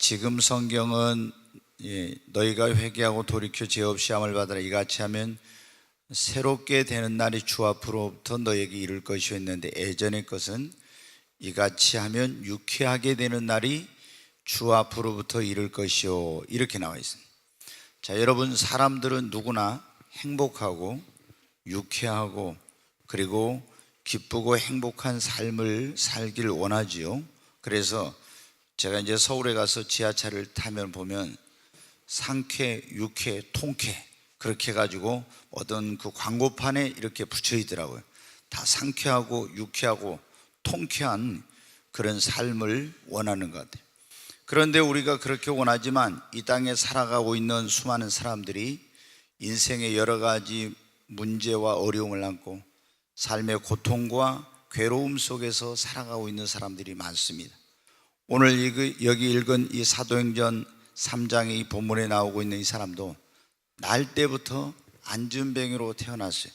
지금 성경은 너희가 회개하고 돌이켜 죄 없이 함을 받으라 이같이 하면 새롭게 되는 날이 주 앞으로부터 너에게 이를 것이요 했는데, 예전의 것은 이같이 하면 유쾌하게 되는 날이 주 앞으로부터 이를 것이요, 이렇게 나와 있습니다. 자, 여러분, 사람들은 누구나 행복하고 유쾌하고 그리고 기쁘고 행복한 삶을 살길 원하지요. 그래서 제가 이제 서울에 가서 지하철을 타면 보면 상쾌, 유쾌, 통쾌 그렇게 해가지고 어떤 그 광고판에 이렇게 붙여 있더라고요. 다 상쾌하고 유쾌하고 통쾌한 그런 삶을 원하는 것 같아요. 그런데 우리가 그렇게 원하지만 이 땅에 살아가고 있는 수많은 사람들이 인생의 여러 가지 문제와 어려움을 안고 삶의 고통과 괴로움 속에서 살아가고 있는 사람들이 많습니다. 오늘 여기 읽은 이 사도행전 3장의 이 본문에 나오고 있는 이 사람도 날 때부터 안진뱅이로 태어났어요.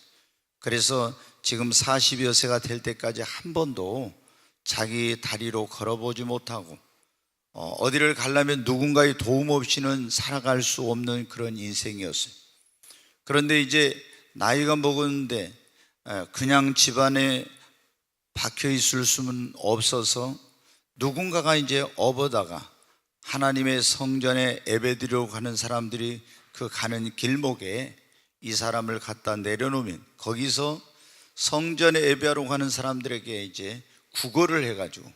그래서 지금 40여 세가 될 때까지 한 번도 자기 다리로 걸어보지 못하고 어디를 가려면 누군가의 도움 없이는 살아갈 수 없는 그런 인생이었어요. 그런데 이제 나이가 먹었는데 그냥 집안에 박혀 있을 수는 없어서 누군가가 이제 업어다가 하나님의 성전에 예배드리러 가는 사람들이 그 가는 길목에 이 사람을 갖다 내려놓으면 거기서 성전에 예배하러 가는 사람들에게 이제 구걸을 해가지고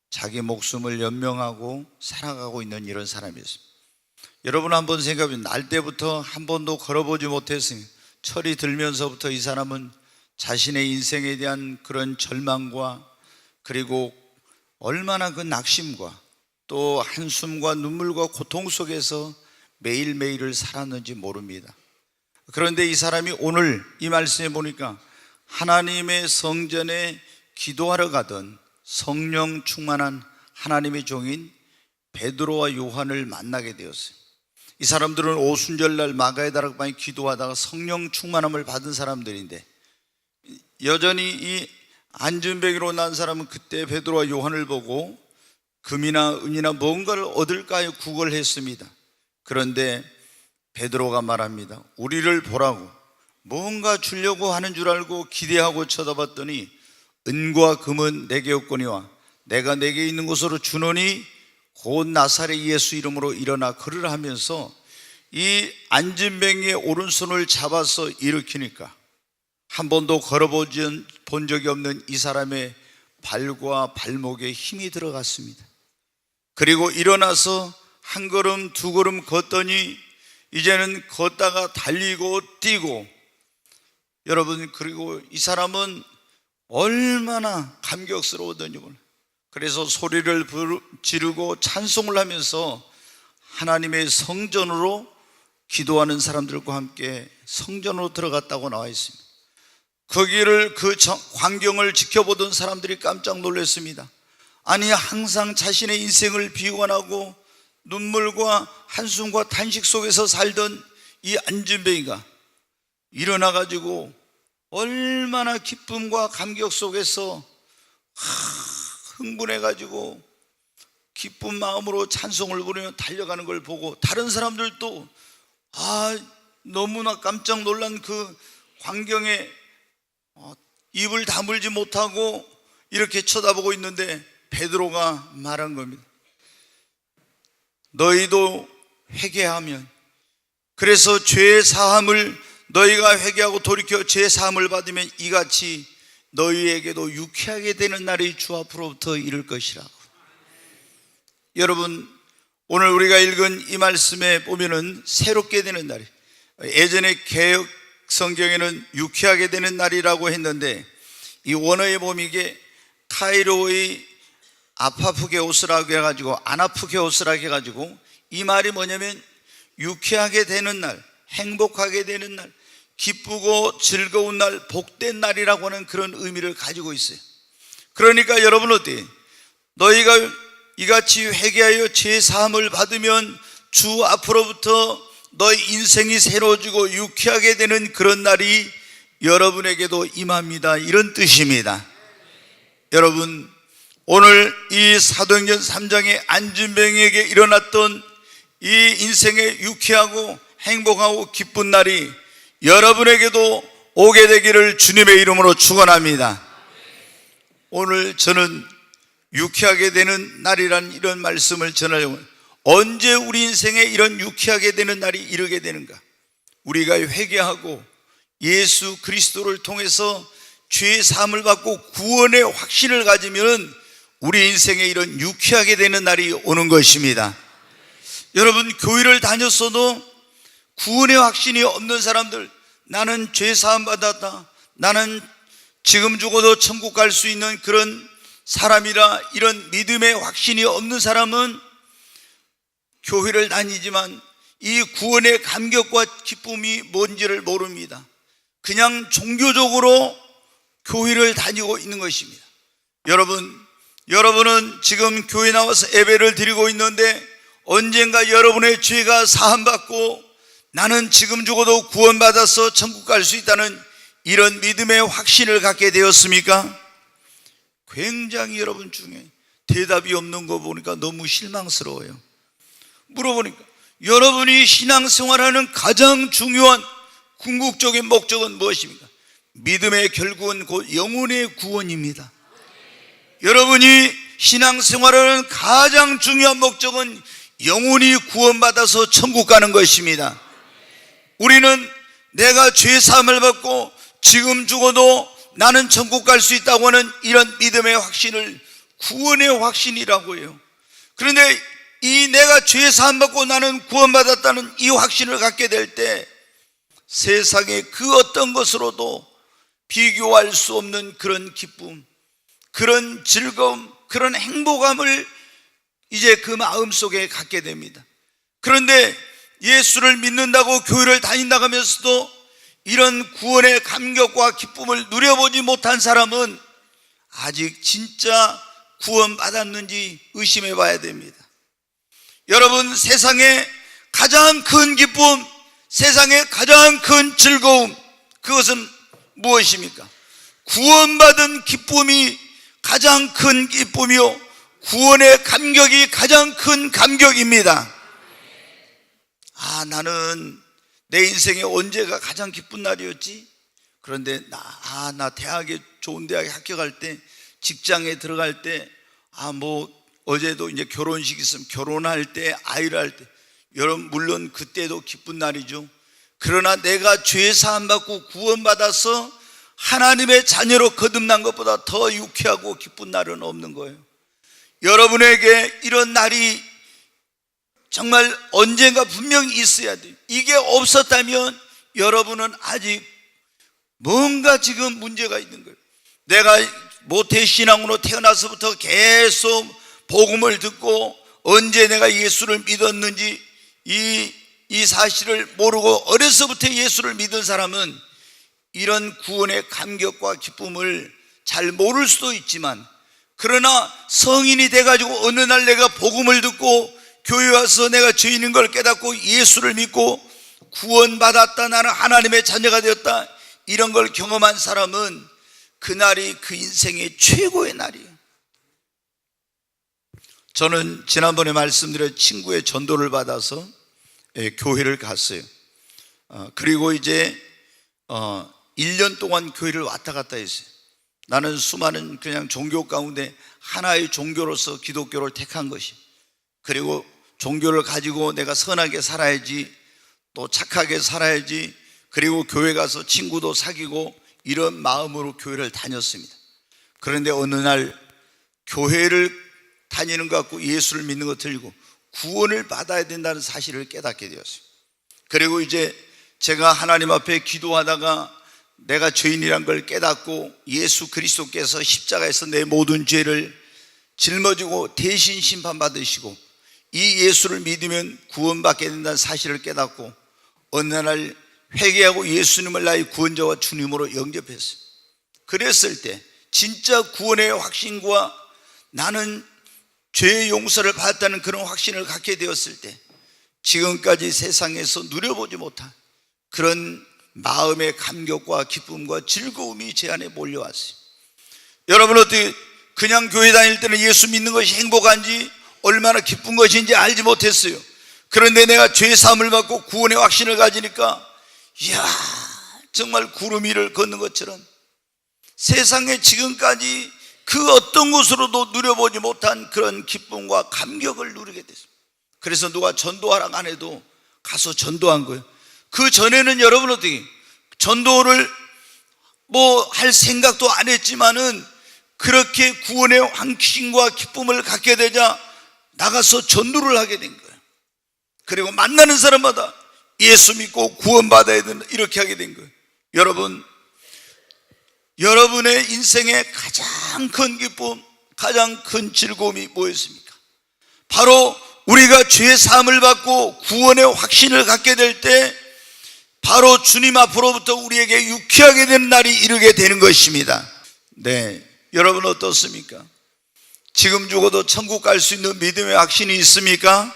자기 목숨을 연명하고 살아가고 있는 이런 사람이었습니다. 여러분 한번 생각해보면 날 때부터 한 번도 걸어보지 못했으니 철이 들면서부터 이 사람은 자신의 인생에 대한 그런 절망과 그리고 얼마나 그 낙심과 또 한숨과 눈물과 고통 속에서 매일매일을 살았는지 모릅니다. 그런데 이 사람이 오늘 이 말씀에 보니까 하나님의 성전에 기도하러 가던 성령 충만한 하나님의 종인 베드로와 요한을 만나게 되었어요. 이 사람들은 오순절날 마가의 다락방에 기도하다가 성령 충만함을 받은 사람들인데, 여전히 이 안진뱅이로 난 사람은 그때 베드로와 요한을 보고 금이나 은이나 뭔가를 얻을까 구걸했습니다. 그런데 베드로가 말합니다. 우리를 보라고 뭔가 주려고 하는 줄 알고 기대하고 쳐다봤더니 은과 금은 내게 없거니와 내가 내게 있는 곳으로 주노니 곧 나사렛 예수 이름으로 일어나 걸으라 하면서 이 안진뱅이의 오른손을 잡아서 일으키니까 한 번도 본 적이 없는 이 사람의 발과 발목에 힘이 들어갔습니다. 그리고 일어나서 한 걸음 두 걸음 걷더니 이제는 걷다가 달리고 뛰고, 여러분, 그리고 이 사람은 얼마나 감격스러웠던지 몰라요. 그래서 소리를 지르고 찬송을 하면서 하나님의 성전으로 기도하는 사람들과 함께 성전으로 들어갔다고 나와 있습니다. 거기를 그 광경을 지켜보던 사람들이 깜짝 놀랐습니다. 아니, 항상 자신의 인생을 비관하고 눈물과 한숨과 탄식 속에서 살던 이 안진뱅이가 일어나가지고 얼마나 기쁨과 감격 속에서 흥분해가지고 기쁜 마음으로 찬송을 부르며 달려가는 걸 보고 다른 사람들도 너무나 깜짝 놀란 그 광경에 입을 다물지 못하고 이렇게 쳐다보고 있는데 베드로가 말한 겁니다. 너희도 회개하면, 그래서 죄 사함을 너희가 회개하고 돌이켜 죄 사함을 받으면 이같이 너희에게도 유쾌하게 되는 날이 주 앞으로부터 이를 것이라고. 여러분, 오늘 우리가 읽은 이 말씀에 보면은 새롭게 되는 날이, 예전에 개역 성경에는 유쾌하게 되는 날이라고 했는데 이 원어에 보면 이게 카이로의 아파프게오스라고 해가지고 아나프게오스라고 해가지고 이 말이 뭐냐면 유쾌하게 되는 날, 행복하게 되는 날, 기쁘고 즐거운 날, 복된 날이라고 하는 그런 의미를 가지고 있어요. 그러니까 여러분 어때요? 너희가 이같이 회개하여 죄 사함을 받으면 주 앞으로부터 너희 인생이 새로워지고 유쾌하게 되는 그런 날이 여러분에게도 임합니다, 이런 뜻입니다. 여러분, 오늘 이 사도행전 3장의 안진뱅에게 일어났던 이 인생의 유쾌하고 행복하고 기쁜 날이 여러분에게도 오게 되기를 주님의 이름으로 축원합니다. 오늘 저는 유쾌하게 되는 날이란 이런 말씀을 전하려고, 언제 우리 인생에 이런 유쾌하게 되는 날이 이르게 되는가? 우리가 회개하고 예수 그리스도를 통해서 죄의 사함을 받고 구원의 확신을 가지면 우리 인생에 이런 유쾌하게 되는 날이 오는 것입니다. 여러분, 교회를 다녔어도 구원의 확신이 없는 사람들, 나는 죄 사함 받았다, 나는 지금 죽어도 천국 갈 수 있는 그런 사람이라, 이런 믿음의 확신이 없는 사람은 교회를 다니지만 이 구원의 감격과 기쁨이 뭔지를 모릅니다. 그냥 종교적으로 교회를 다니고 있는 것입니다. 여러분은 지금 교회 나와서 예배를 드리고 있는데 언젠가 여러분의 죄가 사함받고 나는 지금 죽어도 구원받아서 천국 갈 수 있다는 이런 믿음의 확신을 갖게 되었습니까? 굉장히 여러분 중에 대답이 없는 거 보니까 너무 실망스러워요. 물어보니까 여러분이 신앙생활하는 가장 중요한 궁극적인 목적은 무엇입니까? 믿음의 결국은 곧 영혼의 구원입니다. 여러분이 신앙생활하는 가장 중요한 목적은 영혼이 구원받아서 천국 가는 것입니다. 우리는 내가 죄 사함을 받고 지금 죽어도 나는 천국 갈 수 있다고 하는 이런 믿음의 확신을 구원의 확신이라고 해요. 그런데 이 내가 죄 사함 받고 나는 구원받았다는 이 확신을 갖게 될 때 세상의 그 어떤 것으로도 비교할 수 없는 그런 기쁨, 그런 즐거움, 그런 행복함을 이제 그 마음속에 갖게 됩니다. 그런데 예수를 믿는다고 교회를 다닌다고 하면서도 이런 구원의 감격과 기쁨을 누려보지 못한 사람은 아직 진짜 구원받았는지 의심해 봐야 됩니다. 여러분, 세상에 가장 큰 기쁨, 세상에 가장 큰 즐거움, 그것은 무엇입니까? 구원받은 기쁨이 가장 큰 기쁨이요, 구원의 감격이 가장 큰 감격입니다. 나는 내 인생에 언제가 가장 기쁜 날이었지? 그런데 나 대학에, 좋은 대학에 합격할 때, 직장에 들어갈 때, 어제도 이제 결혼식 있으면 결혼할 때, 아이를 할 때, 여러분 물론 그때도 기쁜 날이죠. 그러나 내가 죄 사함 받고 구원받아서 하나님의 자녀로 거듭난 것보다 더 유쾌하고 기쁜 날은 없는 거예요. 여러분에게 이런 날이 정말 언젠가 분명히 있어야 돼요. 이게 없었다면 여러분은 아직 뭔가 지금 문제가 있는 거예요. 내가 모태신앙으로 태어나서부터 계속 복음을 듣고 언제 내가 예수를 믿었는지 이 사실을 모르고 어려서부터 예수를 믿은 사람은 이런 구원의 감격과 기쁨을 잘 모를 수도 있지만, 그러나 성인이 돼가지고 어느 날 내가 복음을 듣고 교회 와서 내가 죄인인 걸 깨닫고 예수를 믿고 구원받았다, 나는 하나님의 자녀가 되었다, 이런 걸 경험한 사람은 그날이 그 인생의 최고의 날이에요. 저는 지난번에 말씀드린 친구의 전도를 받아서 교회를 갔어요. 그리고 이제 1년 동안 교회를 왔다 갔다 했어요. 나는 수많은 그냥 종교 가운데 하나의 종교로서 기독교를 택한 것이, 그리고 종교를 가지고 내가 선하게 살아야지, 또 착하게 살아야지, 그리고 교회 가서 친구도 사귀고 이런 마음으로 교회를 다녔습니다. 그런데 어느 날 교회를 다니는 것 같고 예수를 믿는 것 들고 구원을 받아야 된다는 사실을 깨닫게 되었어요. 그리고 이제 제가 하나님 앞에 기도하다가 내가 죄인이란 걸 깨닫고 예수 그리스도께서 십자가에서 내 모든 죄를 짊어지고 대신 심판받으시고 이 예수를 믿으면 구원받게 된다는 사실을 깨닫고 어느 날 회개하고 예수님을 나의 구원자와 주님으로 영접했어요. 그랬을 때 진짜 구원의 확신과 나는 죄의 용서를 받았다는 그런 확신을 갖게 되었을 때 지금까지 세상에서 누려보지 못한 그런 마음의 감격과 기쁨과 즐거움이 제 안에 몰려왔어요. 여러분, 어떻게 그냥 교회 다닐 때는 예수 믿는 것이 행복한지 얼마나 기쁜 것인지 알지 못했어요. 그런데 내가 죄 사함을 받고 구원의 확신을 가지니까 이야, 정말 구름 위를 걷는 것처럼 세상에 지금까지 그 어떤 곳으로도 누려보지 못한 그런 기쁨과 감격을 누리게 됐습니다. 그래서 누가 전도하라고 안 해도 가서 전도한 거예요. 그 전에는 여러분 어떻게 전도를 할 생각도 안 했지만은 그렇게 구원의 확신과 기쁨을 갖게 되자 나가서 전도를 하게 된 거예요. 그리고 만나는 사람마다 예수 믿고 구원받아야 된다 이렇게 하게 된 거예요. 여러분, 여러분의 인생에 가장 큰 기쁨, 가장 큰 즐거움이 뭐였습니까? 바로 우리가 죄 사함을 받고 구원의 확신을 갖게 될 때 바로 주님 앞으로부터 우리에게 유쾌하게 되는 날이 이르게 되는 것입니다. 네, 여러분 어떻습니까? 지금 죽어도 천국 갈 수 있는 믿음의 확신이 있습니까?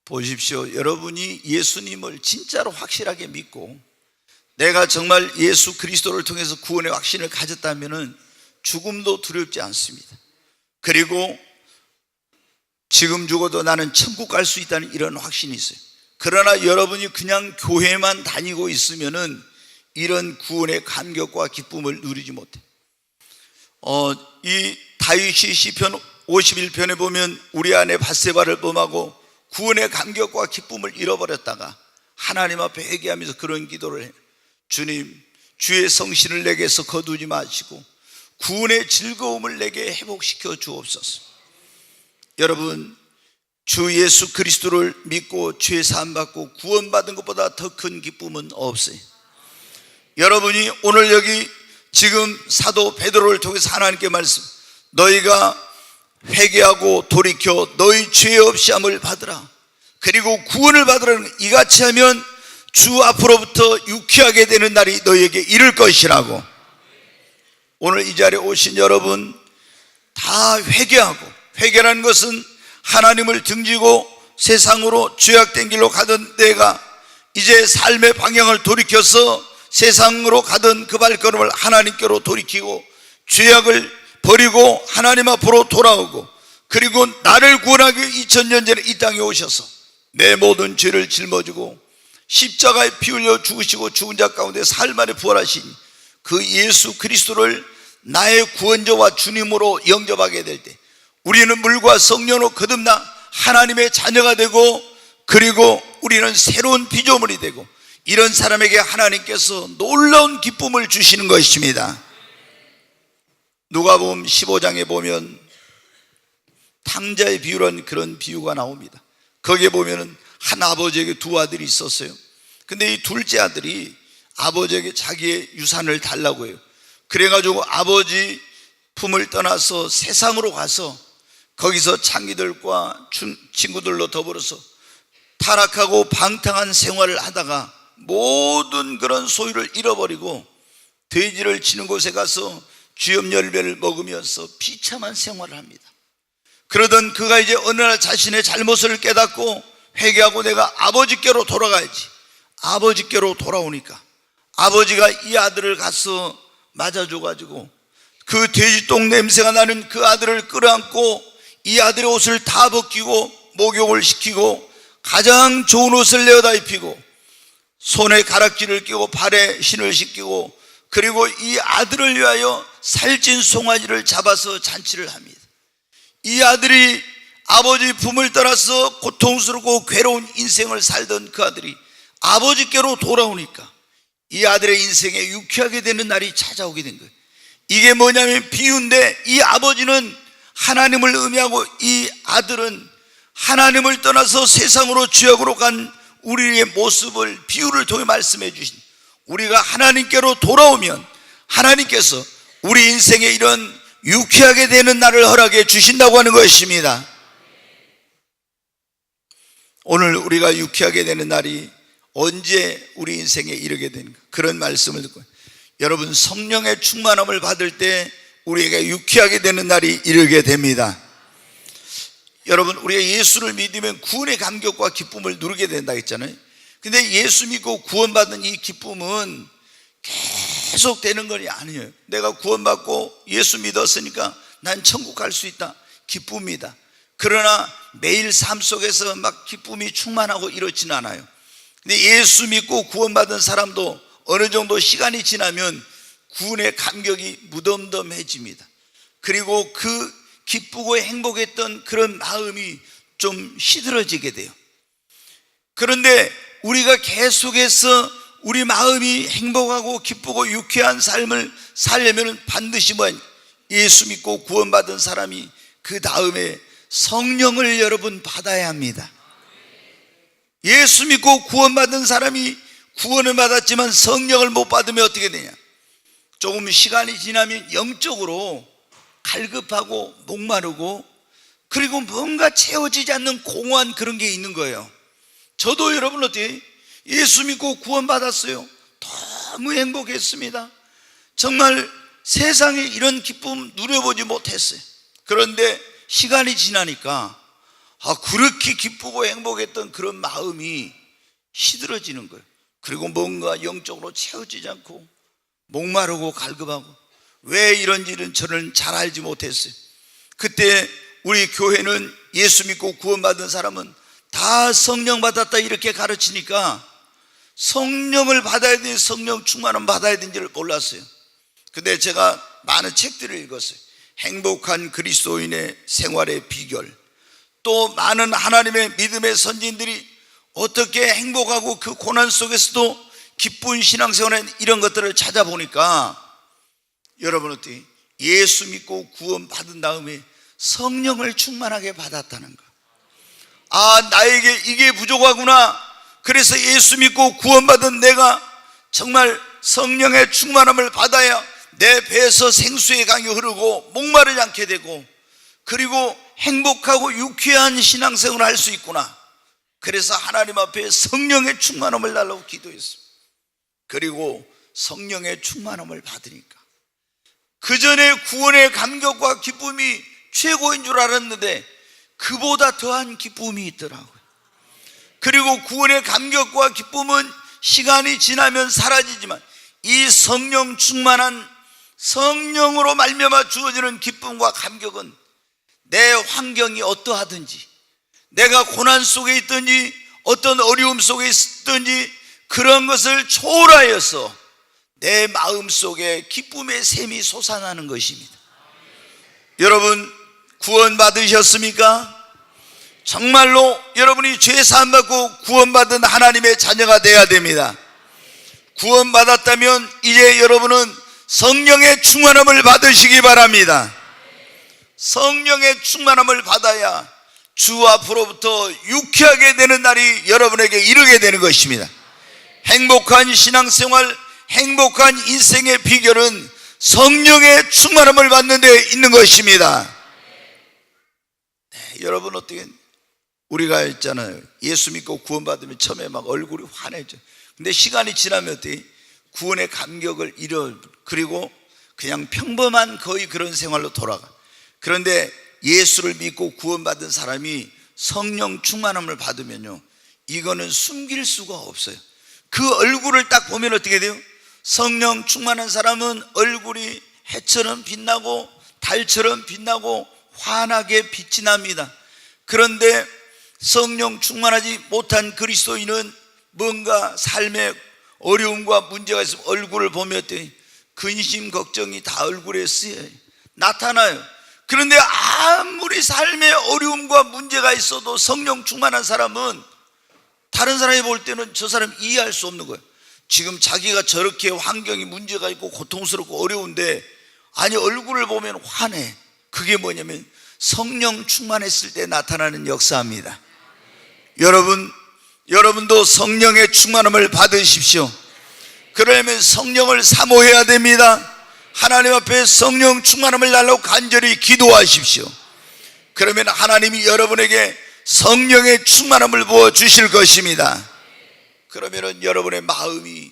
보십시오. 여러분이 예수님을 진짜로 확실하게 믿고 내가 정말 예수 그리스도를 통해서 구원의 확신을 가졌다면 죽음도 두렵지 않습니다. 그리고 지금 죽어도 나는 천국 갈 수 있다는 이런 확신이 있어요. 그러나 여러분이 그냥 교회만 다니고 있으면은 이런 구원의 감격과 기쁨을 누리지 못해. 이 다윗이 시편 51편에 보면 우리 아내 밧세바를 범하고 구원의 감격과 기쁨을 잃어버렸다가 하나님 앞에 회개하면서 그런 기도를 해요. 주님, 주의 성신을 내게서 거두지 마시고 구원의 즐거움을 내게 회복시켜 주옵소서. 여러분, 주 예수 그리스도를 믿고 죄 사함 받고 구원받은 것보다 더 큰 기쁨은 없어요. 여러분이 오늘 여기 지금 사도 베드로를 통해서 하나님께 말씀, 너희가 회개하고 돌이켜 너희 죄 없이 함을 받으라, 그리고 구원을 받으라는 이같이 하면 주 앞으로부터 유쾌하게 되는 날이 너희에게 이를 것이라고. 오늘 이 자리에 오신 여러분 다 회개하고, 회개라는 것은 하나님을 등지고 세상으로 죄악된 길로 가던 내가 이제 삶의 방향을 돌이켜서 세상으로 가던 그 발걸음을 하나님께로 돌이키고 죄악을 버리고 하나님 앞으로 돌아오고, 그리고 나를 구원하기 위해 2000년 전에 이 땅에 오셔서 내 모든 죄를 짊어지고 십자가에 피 흘려 죽으시고 죽은 자 가운데 사흘 만에 부활하신 그 예수 그리스도를 나의 구원자와 주님으로 영접하게 될 때 우리는 물과 성령으로 거듭나 하나님의 자녀가 되고, 그리고 우리는 새로운 피조물이 되고, 이런 사람에게 하나님께서 놀라운 기쁨을 주시는 것입니다. 누가복음 15장에 보면 탕자의 비유라는 그런 비유가 나옵니다. 거기에 보면은 한 아버지에게 두 아들이 있었어요. 근데 이 둘째 아들이 아버지에게 자기의 유산을 달라고 해요. 그래가지고 아버지 품을 떠나서 세상으로 가서 거기서 창기들과 친구들로 더불어서 타락하고 방탕한 생활을 하다가 모든 그런 소유를 잃어버리고 돼지를 치는 곳에 가서 쥐염 열매를 먹으면서 비참한 생활을 합니다. 그러던 그가 이제 어느 날 자신의 잘못을 깨닫고 회개하고 내가 아버지께로 돌아가야지. 아버지께로 돌아오니까 아버지가 이 아들을 가서 맞아줘가지고 그 돼지똥 냄새가 나는 그 아들을 끌어안고 이 아들의 옷을 다 벗기고 목욕을 시키고 가장 좋은 옷을 내어다 입히고 손에 가락지를 끼고 발에 신을 신기고, 그리고 이 아들을 위하여 살찐 송아지를 잡아서 잔치를 합니다. 이 아들이 아버지 품을 떠나서 고통스럽고 괴로운 인생을 살던 그 아들이 아버지께로 돌아오니까 이 아들의 인생에 유쾌하게 되는 날이 찾아오게 된 거예요. 이게 뭐냐면 비유인데, 이 아버지는 하나님을 의미하고 이 아들은 하나님을 떠나서 세상으로 죄악으로 간 우리의 모습을 비유를 통해 말씀해 주신, 우리가 하나님께로 돌아오면 하나님께서 우리 인생에 이런 유쾌하게 되는 날을 허락해 주신다고 하는 것입니다. 오늘 우리가 유쾌하게 되는 날이 언제 우리 인생에 이르게 되는가, 그런 말씀을 듣고, 여러분 성령의 충만함을 받을 때 우리에게 유쾌하게 되는 날이 이르게 됩니다. 여러분, 우리가 예수를 믿으면 구원의 감격과 기쁨을 누리게 된다 했잖아요. 근데 예수 믿고 구원받은 이 기쁨은 계속 되는 건 아니에요. 내가 구원받고 예수 믿었으니까 난 천국 갈 수 있다, 기쁨이다. 그러나 매일 삶 속에서 막 기쁨이 충만하고 이렇지는 않아요. 근데 예수 믿고 구원받은 사람도 어느 정도 시간이 지나면 구원의 감격이 무덤덤해집니다. 그리고 그 기쁘고 행복했던 그런 마음이 좀 시들어지게 돼요. 그런데 우리가 계속해서 우리 마음이 행복하고 기쁘고 유쾌한 삶을 살려면 반드시 예수 믿고 구원받은 사람이 그 다음에 성령을 여러분 받아야 합니다. 예수 믿고 구원받은 사람이 구원을 받았지만 성령을 못 받으면 어떻게 되냐? 조금 시간이 지나면 영적으로 갈급하고 목마르고, 그리고 뭔가 채워지지 않는 공허한 그런 게 있는 거예요. 저도 여러분 어때요? 예수 믿고 구원받았어요. 너무 행복했습니다. 정말 세상에 이런 기쁨 누려보지 못했어요. 그런데 시간이 지나니까 그렇게 기쁘고 행복했던 그런 마음이 시들어지는 거예요. 그리고 뭔가 영적으로 채워지지 않고 목마르고 갈급하고, 왜 이런지는 저는 잘 알지 못했어요. 그때 우리 교회는 예수 믿고 구원받은 사람은 다 성령 받았다 이렇게 가르치니까 성령을 받아야 되는지 성령 충만함 받아야 되는지를 몰랐어요. 근데 제가 많은 책들을 읽었어요. 행복한 그리스도인의 생활의 비결, 또 많은 하나님의 믿음의 선진들이 어떻게 행복하고 그 고난 속에서도 기쁜 신앙생활에 이런 것들을 찾아보니까 여러분 어떻게 예수 믿고 구원 받은 다음에 성령을 충만하게 받았다는 거. 나에게 이게 부족하구나. 그래서 예수 믿고 구원받은 내가 정말 성령의 충만함을 받아야 내 배에서 생수의 강이 흐르고 목마르지 않게 되고, 그리고 행복하고 유쾌한 신앙생활을 할 수 있구나. 그래서 하나님 앞에 성령의 충만함을 달라고 기도했습니다. 그리고 성령의 충만함을 받으니까 그 전에 구원의 감격과 기쁨이 최고인 줄 알았는데 그보다 더한 기쁨이 있더라고요. 그리고 구원의 감격과 기쁨은 시간이 지나면 사라지지만 이 성령 충만한 성령으로 말미암아 주어지는 기쁨과 감격은 내 환경이 어떠하든지, 내가 고난 속에 있든지 어떤 어려움 속에 있든지 그런 것을 초월하여서 내 마음속에 기쁨의 샘이 솟아나는 것입니다. 여러분 구원 받으셨습니까? 정말로 여러분이 죄 사함 받고 구원받은 하나님의 자녀가 되어야 됩니다. 구원 받았다면 이제 여러분은 성령의 충만함을 받으시기 바랍니다. 성령의 충만함을 받아야 주 앞으로부터 유쾌하게 되는 날이 여러분에게 이르게 되는 것입니다. 행복한 신앙생활, 행복한 인생의 비결은 성령의 충만함을 받는 데 있는 것입니다. 여러분 어떻게, 우리가 있잖아요, 예수 믿고 구원받으면 처음에 막 얼굴이 환해져. 근데 시간이 지나면 어떻게 구원의 감격을 잃어, 그리고 그냥 평범한 거의 그런 생활로 돌아가. 그런데 예수를 믿고 구원받은 사람이 성령 충만함을 받으면요, 이거는 숨길 수가 없어요. 그 얼굴을 딱 보면 어떻게 돼요? 성령 충만한 사람은 얼굴이 해처럼 빛나고 달처럼 빛나고 환하게 빛이 납니다. 그런데 성령 충만하지 못한 그리스도인은 뭔가 삶에 어려움과 문제가 있으면 얼굴을 보면 근심 걱정이 다 얼굴에 쓰여요, 나타나요. 그런데 아무리 삶에 어려움과 문제가 있어도 성령 충만한 사람은 다른 사람이 볼 때는 저 사람 이해할 수 없는 거예요. 지금 자기가 저렇게 환경이 문제가 있고 고통스럽고 어려운데 아니 얼굴을 보면 환해. 그게 뭐냐면 성령 충만했을 때 나타나는 역사입니다. 여러분도 성령의 충만함을 받으십시오. 그러려면 성령을 사모해야 됩니다. 하나님 앞에 성령 충만함을 달라고 간절히 기도하십시오. 그러면 하나님이 여러분에게 성령의 충만함을 부어주실 것입니다. 그러면 여러분의 마음이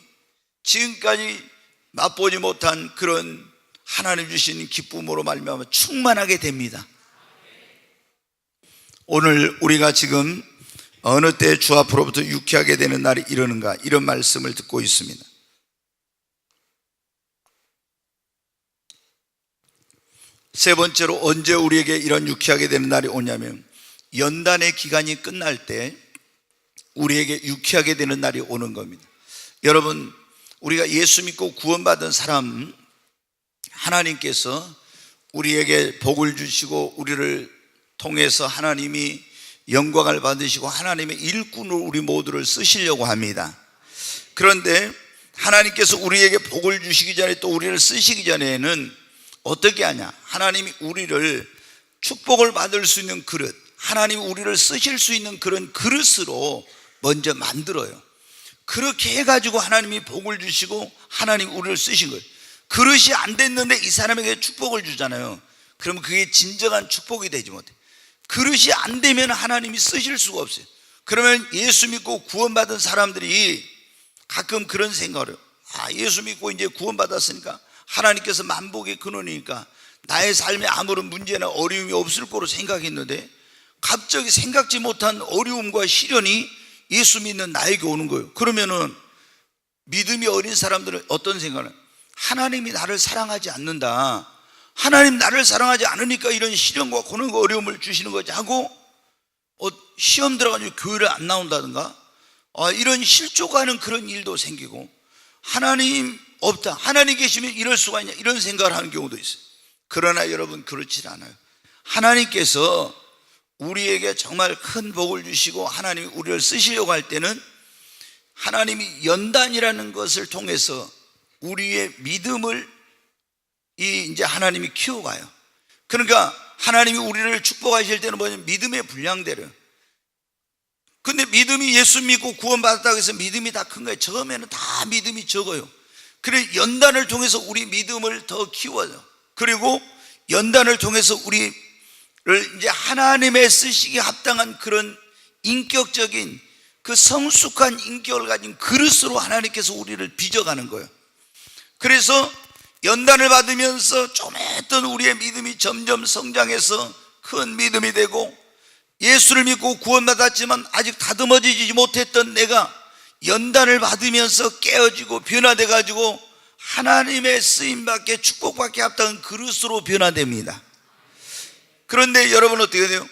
지금까지 맛보지 못한 그런 하나님 주신 기쁨으로 말미암아 충만하게 됩니다. 오늘 우리가 지금 어느 때 주 앞으로부터 유쾌하게 되는 날이 이러는가, 이런 말씀을 듣고 있습니다. 세 번째로 언제 우리에게 이런 유쾌하게 되는 날이 오냐면 연단의 기간이 끝날 때 우리에게 유쾌하게 되는 날이 오는 겁니다. 여러분, 우리가 예수 믿고 구원받은 사람, 하나님께서 우리에게 복을 주시고 우리를 통해서 하나님이 영광을 받으시고 하나님의 일꾼으로 우리 모두를 쓰시려고 합니다. 그런데 하나님께서 우리에게 복을 주시기 전에 또 우리를 쓰시기 전에는 어떻게 하냐? 하나님이 우리를 축복을 받을 수 있는 그릇, 하나님이 우리를 쓰실 수 있는 그런 그릇으로 먼저 만들어요. 그렇게 해가지고 하나님이 복을 주시고 하나님이 우리를 쓰신 거예요. 그릇이 안 됐는데 이 사람에게 축복을 주잖아요. 그러면 그게 진정한 축복이 되지 못해. 그릇이 안 되면 하나님이 쓰실 수가 없어요. 그러면 예수 믿고 구원받은 사람들이 가끔 그런 생각을 해요. 예수 믿고 이제 구원받았으니까 하나님께서 만복의 근원이니까 나의 삶에 아무런 문제나 어려움이 없을 거로 생각했는데 갑자기 생각지 못한 어려움과 시련이 예수 믿는 나에게 오는 거예요. 그러면은 믿음이 어린 사람들은 어떤 생각을 해요? 하나님이 나를 사랑하지 않는다, 하나님 나를 사랑하지 않으니까 이런 시련과 고난과 어려움을 주시는 거지 하고 시험 들어가지고 교회를 안 나온다든가 이런 실족하는 그런 일도 생기고, 하나님 없다, 하나님 계시면 이럴 수가 있냐, 이런 생각을 하는 경우도 있어요. 그러나 여러분, 그렇지 않아요. 하나님께서 우리에게 정말 큰 복을 주시고 하나님이 우리를 쓰시려고 할 때는 하나님이 연단이라는 것을 통해서 우리의 믿음을 이제 하나님이 키워가요. 그러니까 하나님이 우리를 축복하실 때는 뭐냐면 믿음의 분량대로. 근데 믿음이 예수 믿고 구원받았다고 해서 믿음이 다 큰 거예요. 처음에는 다 믿음이 적어요. 그래 연단을 통해서 우리 믿음을 더 키워요. 그리고 연단을 통해서 우리를 이제 하나님의 쓰시기에 합당한 그런 인격적인 그 성숙한 인격을 가진 그릇으로 하나님께서 우리를 빚어가는 거예요. 그래서 연단을 받으면서 좀 했던 우리의 믿음이 점점 성장해서 큰 믿음이 되고, 예수를 믿고 구원받았지만 아직 다듬어지지 못했던 내가 연단을 받으면서 깨어지고 변화돼 가지고 하나님의 쓰임받게 축복받게 합당한 그릇으로 변화됩니다. 그런데 여러분 어떻게 돼요?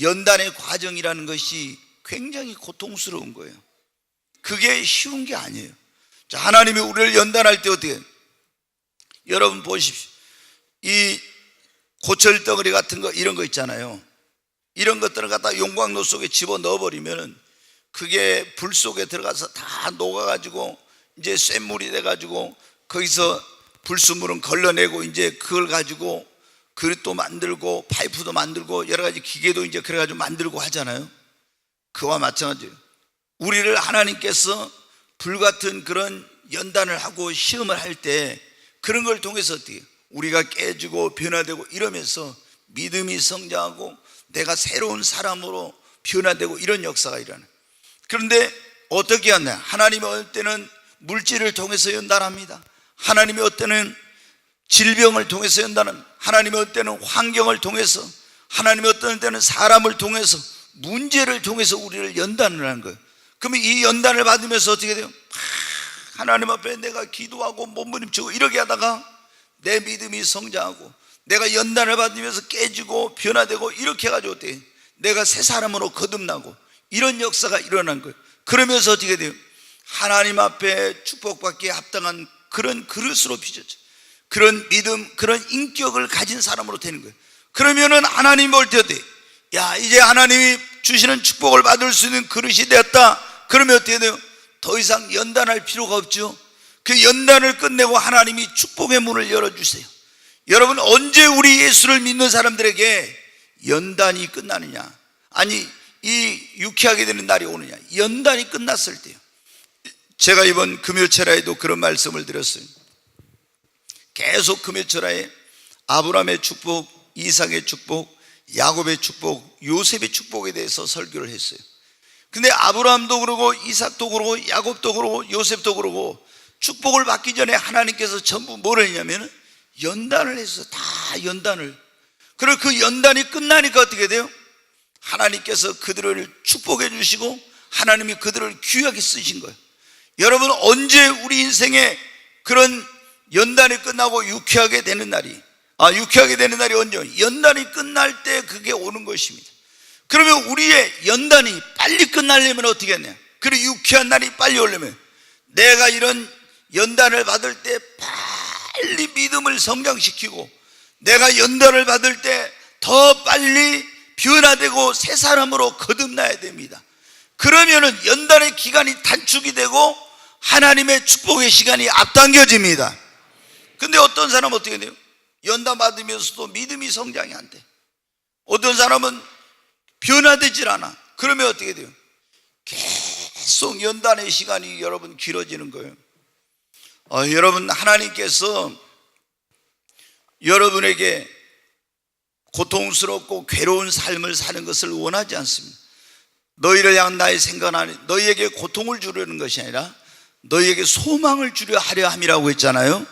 연단의 과정이라는 것이 굉장히 고통스러운 거예요. 그게 쉬운 게 아니에요. 자, 하나님이 우리를 연단할 때 어떻게 해요? 여러분 보십시오. 이 고철덩어리 같은 거 이런 거 있잖아요. 이런 것들을 갖다 용광로 속에 집어 넣어버리면 그게 불 속에 들어가서 다 녹아가지고 이제 쇳물이 돼가지고 거기서 불순물은 걸러내고 이제 그걸 가지고 그릇도 만들고 파이프도 만들고 여러 가지 기계도 이제 그래가지고 만들고 하잖아요. 그와 마찬가지예요. 우리를 하나님께서 불같은 그런 연단을 하고 시험을 할 때 그런 걸 통해서 어떻게 우리가 깨지고 변화되고 이러면서 믿음이 성장하고 내가 새로운 사람으로 변화되고 이런 역사가 일어나요. 그런데 어떻게 하냐? 하나님이 어떨 때는 물질을 통해서 연단합니다. 하나님이 어떨 때는 질병을 통해서 연단합니다. 하나님이 어떨 때는 환경을 통해서, 하나님이 어떨 때는 사람을 통해서, 문제를 통해서 우리를 연단을 하는 거예요. 그러면 이 연단을 받으면서 어떻게 돼요? 하나님 앞에 내가 기도하고 몸부림치고 이렇게 하다가 내 믿음이 성장하고 내가 연단을 받으면서 깨지고 변화되고 이렇게 해가지고 어떻게 내가 새 사람으로 거듭나고 이런 역사가 일어난 거예요. 그러면서 어떻게 돼요? 하나님 앞에 축복받기에 합당한 그런 그릇으로 빚어져, 그런 믿음, 그런 인격을 가진 사람으로 되는 거예요. 그러면은 하나님 볼 때 어때? 야, 이제 하나님이 주시는 축복을 받을 수 있는 그릇이 되었다. 그러면 어떻게 돼요? 더 이상 연단할 필요가 없죠. 그 연단을 끝내고 하나님이 축복의 문을 열어주세요. 여러분, 언제 우리 예수를 믿는 사람들에게 연단이 끝나느냐? 아니, 이 유쾌하게 되는 날이 오느냐? 연단이 끝났을 때요. 제가 이번 금요철야에도 그런 말씀을 드렸어요. 계속 금요철야에 아브라함의 축복, 이삭의 축복, 야곱의 축복, 요셉의 축복에 대해서 설교를 했어요. 근데 아브라함도 그러고 이삭도 그러고 야곱도 그러고 요셉도 그러고 축복을 받기 전에 하나님께서 전부 뭘 했냐면 연단을 했어요. 다 연단을. 그리고 그 연단이 끝나니까 어떻게 돼요? 하나님께서 그들을 축복해 주시고 하나님이 그들을 귀하게 쓰신 거예요. 여러분, 언제 우리 인생에 그런 연단이 끝나고 유쾌하게 되는 날이 유쾌하게 되는 날이 언제요? 연단이 끝날 때 그게 오는 것입니다. 그러면 우리의 연단이 빨리 끝나려면 어떻게 했냐? 그리고 유쾌한 날이 빨리 오려면 내가 이런 연단을 받을 때 빨리 믿음을 성장시키고, 내가 연단을 받을 때 더 빨리 변화되고 새 사람으로 거듭나야 됩니다. 그러면은 연단의 기간이 단축이 되고 하나님의 축복의 시간이 앞당겨집니다. 근데 어떤 사람은 어떻게 돼요? 연단 받으면서도 믿음이 성장이 안 돼. 어떤 사람은 변화되질 않아. 그러면 어떻게 돼요? 계속 연단의 시간이 여러분 길어지는 거예요. 여러분, 하나님께서 여러분에게 고통스럽고 괴로운 삶을 사는 것을 원하지 않습니다. 너희를 향한 나의 생각은 너희에게 고통을 주려는 것이 아니라 너희에게 소망을 주려 하려 함이라고 했잖아요.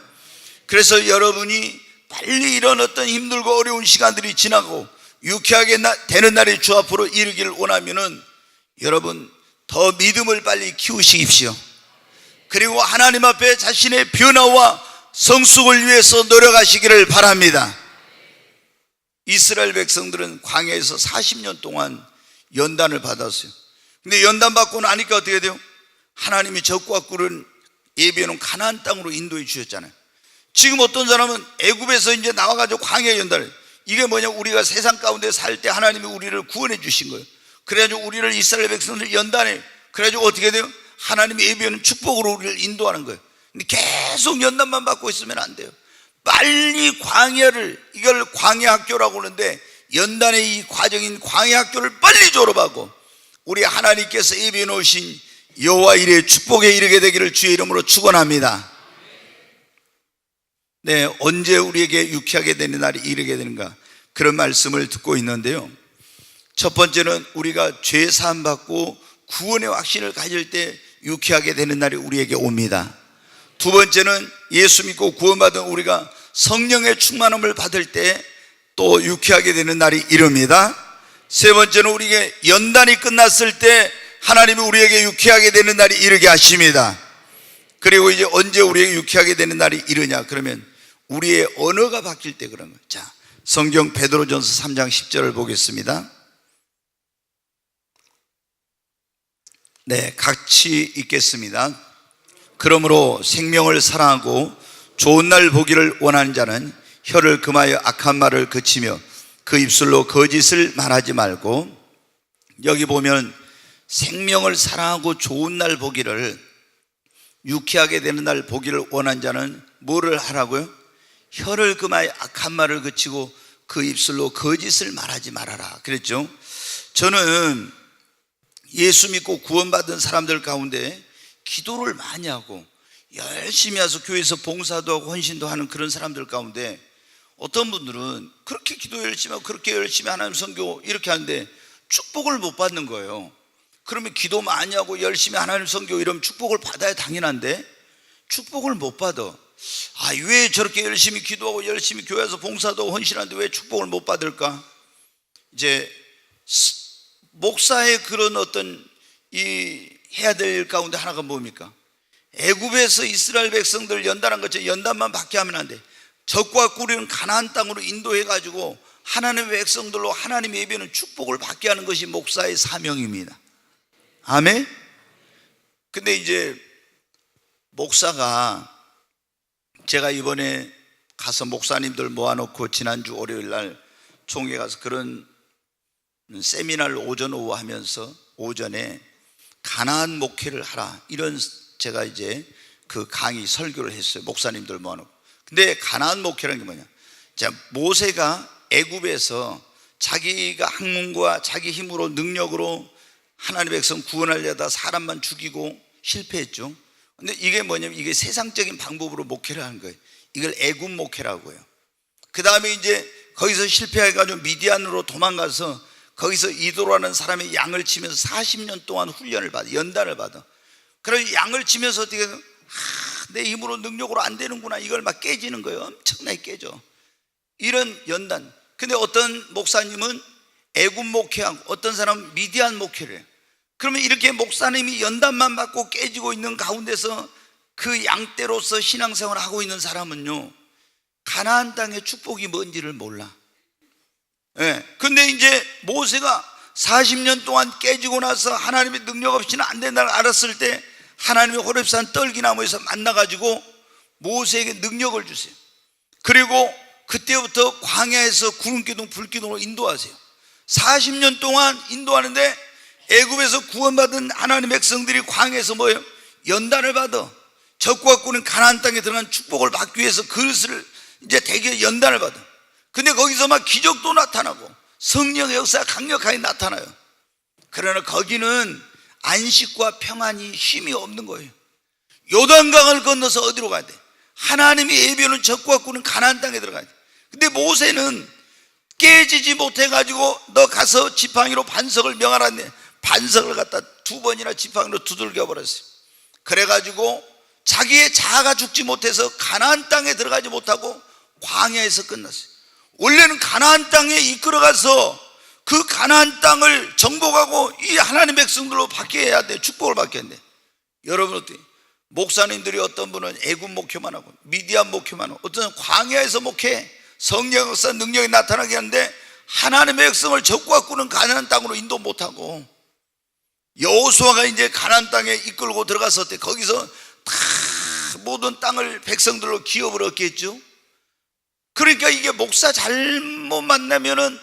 그래서 여러분이 빨리 이런 어떤 힘들고 어려운 시간들이 지나고 유쾌하게 되는 날이 주 앞으로 이르기를 원하면은 여러분 더 믿음을 빨리 키우십시오. 그리고 하나님 앞에 자신의 변화와 성숙을 위해서 노력하시기를 바랍니다. 이스라엘 백성들은 광야에서 40년 동안 연단을 받았어요. 근데 연단 받고 나니까 어떻게 돼요? 하나님이 적과 꿀은 예비해놓은 가나안 땅으로 인도해 주셨잖아요. 지금 어떤 사람은 애굽에서 이제 나와가지고 광야 연단을, 이게 뭐냐, 우리가 세상 가운데 살 때 하나님이 우리를 구원해 주신 거예요. 그래가지고 우리를 이스라엘 백성들 연단해, 그래가지고 어떻게 돼요? 하나님이 예비해놓은 축복으로 우리를 인도하는 거예요. 근데 계속 연단만 받고 있으면 안 돼요. 빨리 광야를, 이걸 광야 학교라고 하는데 연단의 이 과정인 광야 학교를 빨리 졸업하고 우리 하나님께서 예비해 놓으신 여호와 이레의 축복에 이르게 되기를 주의 이름으로 축원합니다. 네, 언제 우리에게 유쾌하게 되는 날이 이르게 되는가, 그런 말씀을 듣고 있는데요. 첫 번째는 우리가 죄 사함 받고 구원의 확신을 가질 때 유쾌하게 되는 날이 우리에게 옵니다. 두 번째는 예수 믿고 구원받은 우리가 성령의 충만함을 받을 때 또 유쾌하게 되는 날이 이릅니다. 세 번째는 우리에게 연단이 끝났을 때 하나님이 우리에게 유쾌하게 되는 날이 이르게 하십니다. 그리고 이제 언제 우리에게 유쾌하게 되는 날이 이르냐, 그러면 우리의 언어가 바뀔 때 그런 거예요. 자, 성경 베드로전서 3장 10절을 보겠습니다. 네, 같이 읽겠습니다. 그러므로 생명을 사랑하고 좋은 날 보기를 원하는 자는 혀를 금하여 악한 말을 그치며 그 입술로 거짓을 말하지 말고, 여기 보면 생명을 사랑하고 좋은 날 보기를, 유쾌하게 되는 날 보기를 원하는 자는 뭐를 하라고요? 혀를 금하여 악한 말을 그치고 그 입술로 거짓을 말하지 말아라 그랬죠. 저는 예수 믿고 구원받은 사람들 가운데 기도를 많이 하고 열심히 와서 교회에서 봉사도 하고 헌신도 하는 그런 사람들 가운데 어떤 분들은 그렇게 기도 열심히 하고 그렇게 열심히 하나님 선교 이렇게 하는데 축복을 못 받는 거예요. 그러면 기도 많이 하고 열심히 하나님 선교 이러면 축복을 받아야 당연한데 축복을 못 받아. 왜 저렇게 열심히 기도하고 열심히 교회에서 봉사도 하고 헌신하는데 왜 축복을 못 받을까? 이제 목사의 그런 어떤 해야 될 일 가운데 하나가 뭡니까? 애굽에서 이스라엘 백성들 연단한 것처럼 연단만 받게 하면 안 돼. 적과 꿀이는 가나안 땅으로 인도해가지고 하나님의 백성들로 하나님 예배는 축복을 받게 하는 것이 목사의 사명입니다. 아멘? 근데 이제 목사가, 제가 이번에 가서 목사님들 모아놓고 지난주 월요일 날 총회 가서 그런 세미나를 오전 오후 하면서 오전에 가나안 목회를 하라, 이런 제가 이제 그 강의 설교를 했어요. 목사님들 모아놓고. 근데 가나안 목회라는 게 뭐냐, 자, 모세가 애굽에서 자기가 학문과 자기 힘으로 능력으로 하나님의 백성 구원하려다 사람만 죽이고 실패했죠. 근데 이게 뭐냐면 이게 세상적인 방법으로 목회를 하는 거예요. 이걸 애굽 목회라고 해요. 그 다음에 이제 거기서 실패해가지고 미디안으로 도망가서 거기서 이도라는 사람의 양을 치면서 40년 동안 훈련을 받아, 연단을 받아. 그래서 양을 치면서 어떻게 내 힘으로 능력으로 안 되는구나, 이걸 막 깨지는 거예요. 엄청나게 깨져, 이런 연단. 근데 어떤 목사님은 애굽 목회하고 어떤 사람은 미디안 목회를 해요. 그러면 이렇게 목사님이 연단만 받고 깨지고 있는 가운데서 그 양떼로서 신앙생활을 하고 있는 사람은요, 가나안 땅의 축복이 뭔지를 몰라. 예. 근데 이제 모세가 40년 동안 깨지고 나서 하나님의 능력 없이는 안 된다는 걸 알았을 때 하나님의 호렙산 떨기나무에서 만나가지고 모세에게 능력을 주세요. 그리고 그때부터 광야에서 구름기둥 불기둥으로 인도하세요. 40년 동안 인도하는데 애굽에서 구원받은 하나님의 백성들이 광야에서 뭐예요? 연단을 받아 적과 꾸는 가나안 땅에 들어간 축복을 받기 위해서 그릇을 이제 대개 연단을 받아. 근데 거기서 막 기적도 나타나고 성령의 역사가 강력하게 나타나요. 그러나 거기는 안식과 평안이 힘이 없는 거예요. 요단강을 건너서 어디로 가야 돼? 하나님이 예비하는 적과 꾸는 가나안 땅에 들어가야 돼. 근데 모세는 깨지지 못해가지고 너 가서 지팡이로 반석을 명하라는데 반석을 갖다 2번이나 지팡이로 두들겨 버렸어요. 그래가지고 자기의 자아가 죽지 못해서 가나안 땅에 들어가지 못하고 광야에서 끝났어요. 원래는 가나안 땅에 이끌어가서 그 가나안 땅을 정복하고 이 하나님 백성들로 바뀌어야 돼. 축복을 받게 돼. 여러분 어때요? 목사님들이 어떤 분은 애굽 목회만 하고 미디안 목회만 하고 어떤 분은 광야에서 목회 성령 역사 능력이 나타나게 하는데 하나님의 백성을 적과 꾸는 가나안 땅으로 인도 못하고 여호수아가 이제 가나안 땅에 이끌고 들어갔을 때 거기서 다 모든 땅을 백성들로 기업을 얻겠죠. 그러니까 이게 목사 잘못 만나면은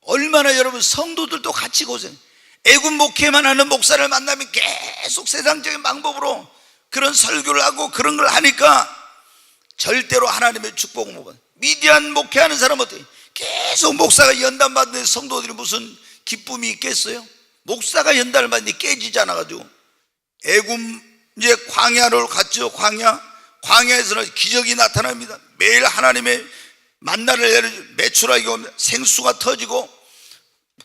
얼마나 여러분 성도들도 같이 고생. 애굽 목회만 하는 목사를 만나면 계속 세상적인 방법으로 그런 설교를 하고 그런 걸 하니까 절대로 하나님의 축복을 못 받아. 미디안 목회하는 사람은 어때? 계속 목사가 연단 받는 성도들이 무슨 기쁨이 있겠어요? 목사가 연단을 받는데 깨지지 않아가지고 애굽 이제 광야로 갔죠. 광야에서는 기적이 나타납니다. 매일 하나님의 만나를 내려주고 메추라기가 옵니다. 생수가 터지고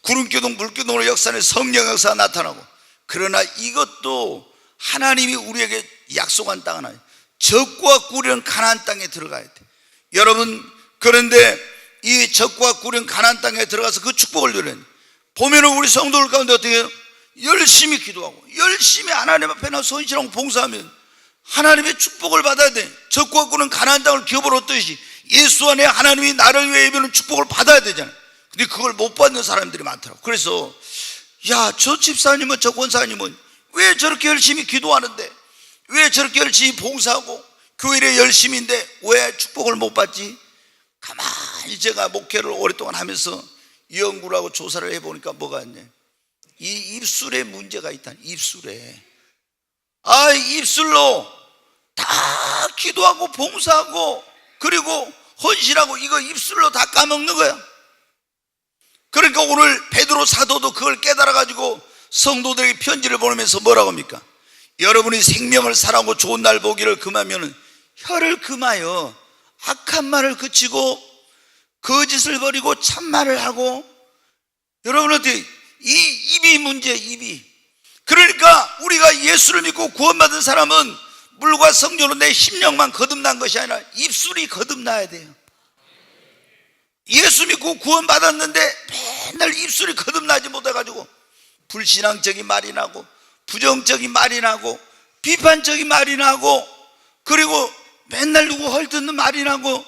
구름기둥 불기둥으로 역사하는 성령 역사가 나타나고. 그러나 이것도 하나님이 우리에게 약속한 땅은 아니에요. 적과 꿀은 가나안 땅에 들어가야 돼. 여러분 그런데 이 적과 꿀은 가나안 땅에 들어가서 그 축복을 누리는 보면은 우리 성도들 가운데 어떻게 해요? 열심히 기도하고 열심히 하나님 앞에 나 손실하고 봉사하면 하나님의 축복을 받아야 돼. 적과 꿀은 가나안 땅을 기업을 얻듯이 예수 안에 하나님이 나를 위해 예비하는 축복을 받아야 되잖아요. 근데 그걸 못 받는 사람들이 많더라고. 그래서 야, 저 집사님은 저 권사님은 왜 저렇게 열심히 기도하는데 왜 저렇게 열심히 봉사하고 교회에 열심인데 왜 축복을 못 받지? 가만히 제가 목회를 오랫동안 하면서 연구를 하고 조사를 해보니까 뭐가 있냐, 이 입술에 문제가 있다. 입술에 입술로 다 기도하고 봉사하고 그리고 헌신하고 이거 입술로 다 까먹는 거야. 그러니까 오늘 베드로 사도도 그걸 깨달아가지고 성도들에게 편지를 보내면서 뭐라고 합니까? 여러분이 생명을 사랑하고 좋은 날 보기를 금하면 혀를 금하여 악한 말을 그치고 거짓을 버리고 참말을 하고. 여러분 어떻게 이 입이 문제, 입이. 그러니까 우리가 예수를 믿고 구원받은 사람은 물과 성령으로 내 심령만 거듭난 것이 아니라 입술이 거듭나야 돼요. 예수 믿고 구원받았는데 맨날 입술이 거듭나지 못해가지고 불신앙적인 말이 나고 부정적인 말이 나고 비판적인 말이 나고 그리고 맨날 누구 헐뜯는 말이 나고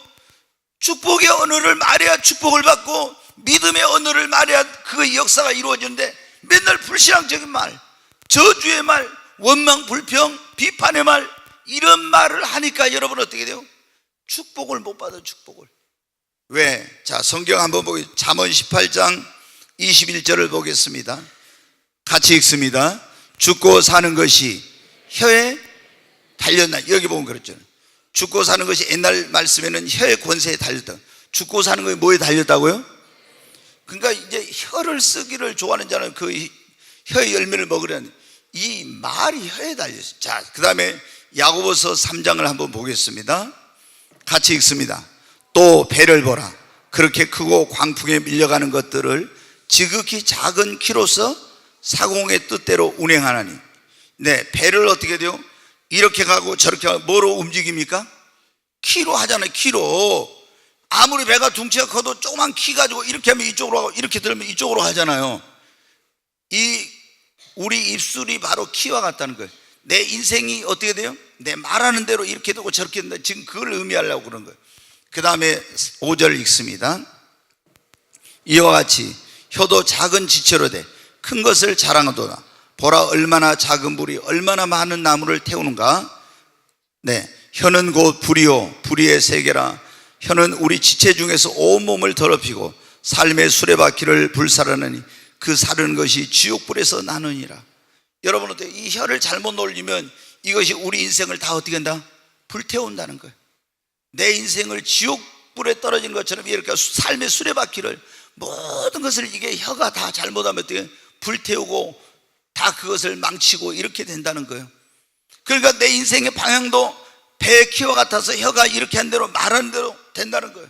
축복의 언어를 말해야 축복을 받고 믿음의 언어를 말해야 그 역사가 이루어지는데 맨날 불신앙적인 말, 저주의 말, 원망, 불평, 비판의 말 이런 말을 하니까 여러분 어떻게 돼요? 축복을 못 받아요. 축복을. 왜? 자, 성경 한번 보겠습니다. 잠언 18장 21절을 보겠습니다. 같이 읽습니다. 죽고 사는 것이 혀에 달렸나. 여기 보면 그렇죠. 죽고 사는 것이 옛날 말씀에는 혀의 권세에 달렸다. 죽고 사는 것이 뭐에 달렸다고요? 그러니까 이제 혀를 쓰기를 좋아하는 자는 그 혀의 열매를 먹으려는 이 말이 혀에 달렸어요. 자, 그 다음에 야고보서 3장을 한번 보겠습니다. 같이 읽습니다. 또 배를 보라. 그렇게 크고 광풍에 밀려가는 것들을 지극히 작은 키로서 사공의 뜻대로 운행하나니. 네, 배를 어떻게 돼요? 이렇게 가고 저렇게 가고 뭐로 움직입니까? 키로 하잖아요. 키로. 아무리 배가 둥치가 커도 조그만 키 가지고 이렇게 하면 이쪽으로 하고 이렇게 들면 이쪽으로 하잖아요. 우리 입술이 바로 키와 같다는 거예요. 내 인생이 어떻게 돼요? 내 말하는 대로 이렇게 되고 저렇게 된다. 지금 그걸 의미하려고 그런 거예요. 그 다음에 5절 읽습니다. 이와 같이 혀도 작은 지체로 돼 큰 것을 자랑하도다. 보라, 얼마나 작은 불이 얼마나 많은 나무를 태우는가. 네, 혀는 곧 불이요 불의의 세계라. 혀는 우리 지체 중에서 온몸을 더럽히고 삶의 수레바퀴를 불사르느니 그 사르는 것이 지옥불에서 나느니라. 여러분, 어때요? 이 혀를 잘못 놀리면 이것이 우리 인생을 다 어떻게 한다? 불태운다는 거예요. 내 인생을 지옥불에 떨어진 것처럼 이렇게 삶의 수레바퀴를, 모든 것을 이게 혀가 다 잘못하면 어떻게 불태우고 다 그것을 망치고 이렇게 된다는 거예요. 그러니까 내 인생의 방향도 배의 키와 같아서 혀가 이렇게 한 대로 말하는 대로 된다는 거예요.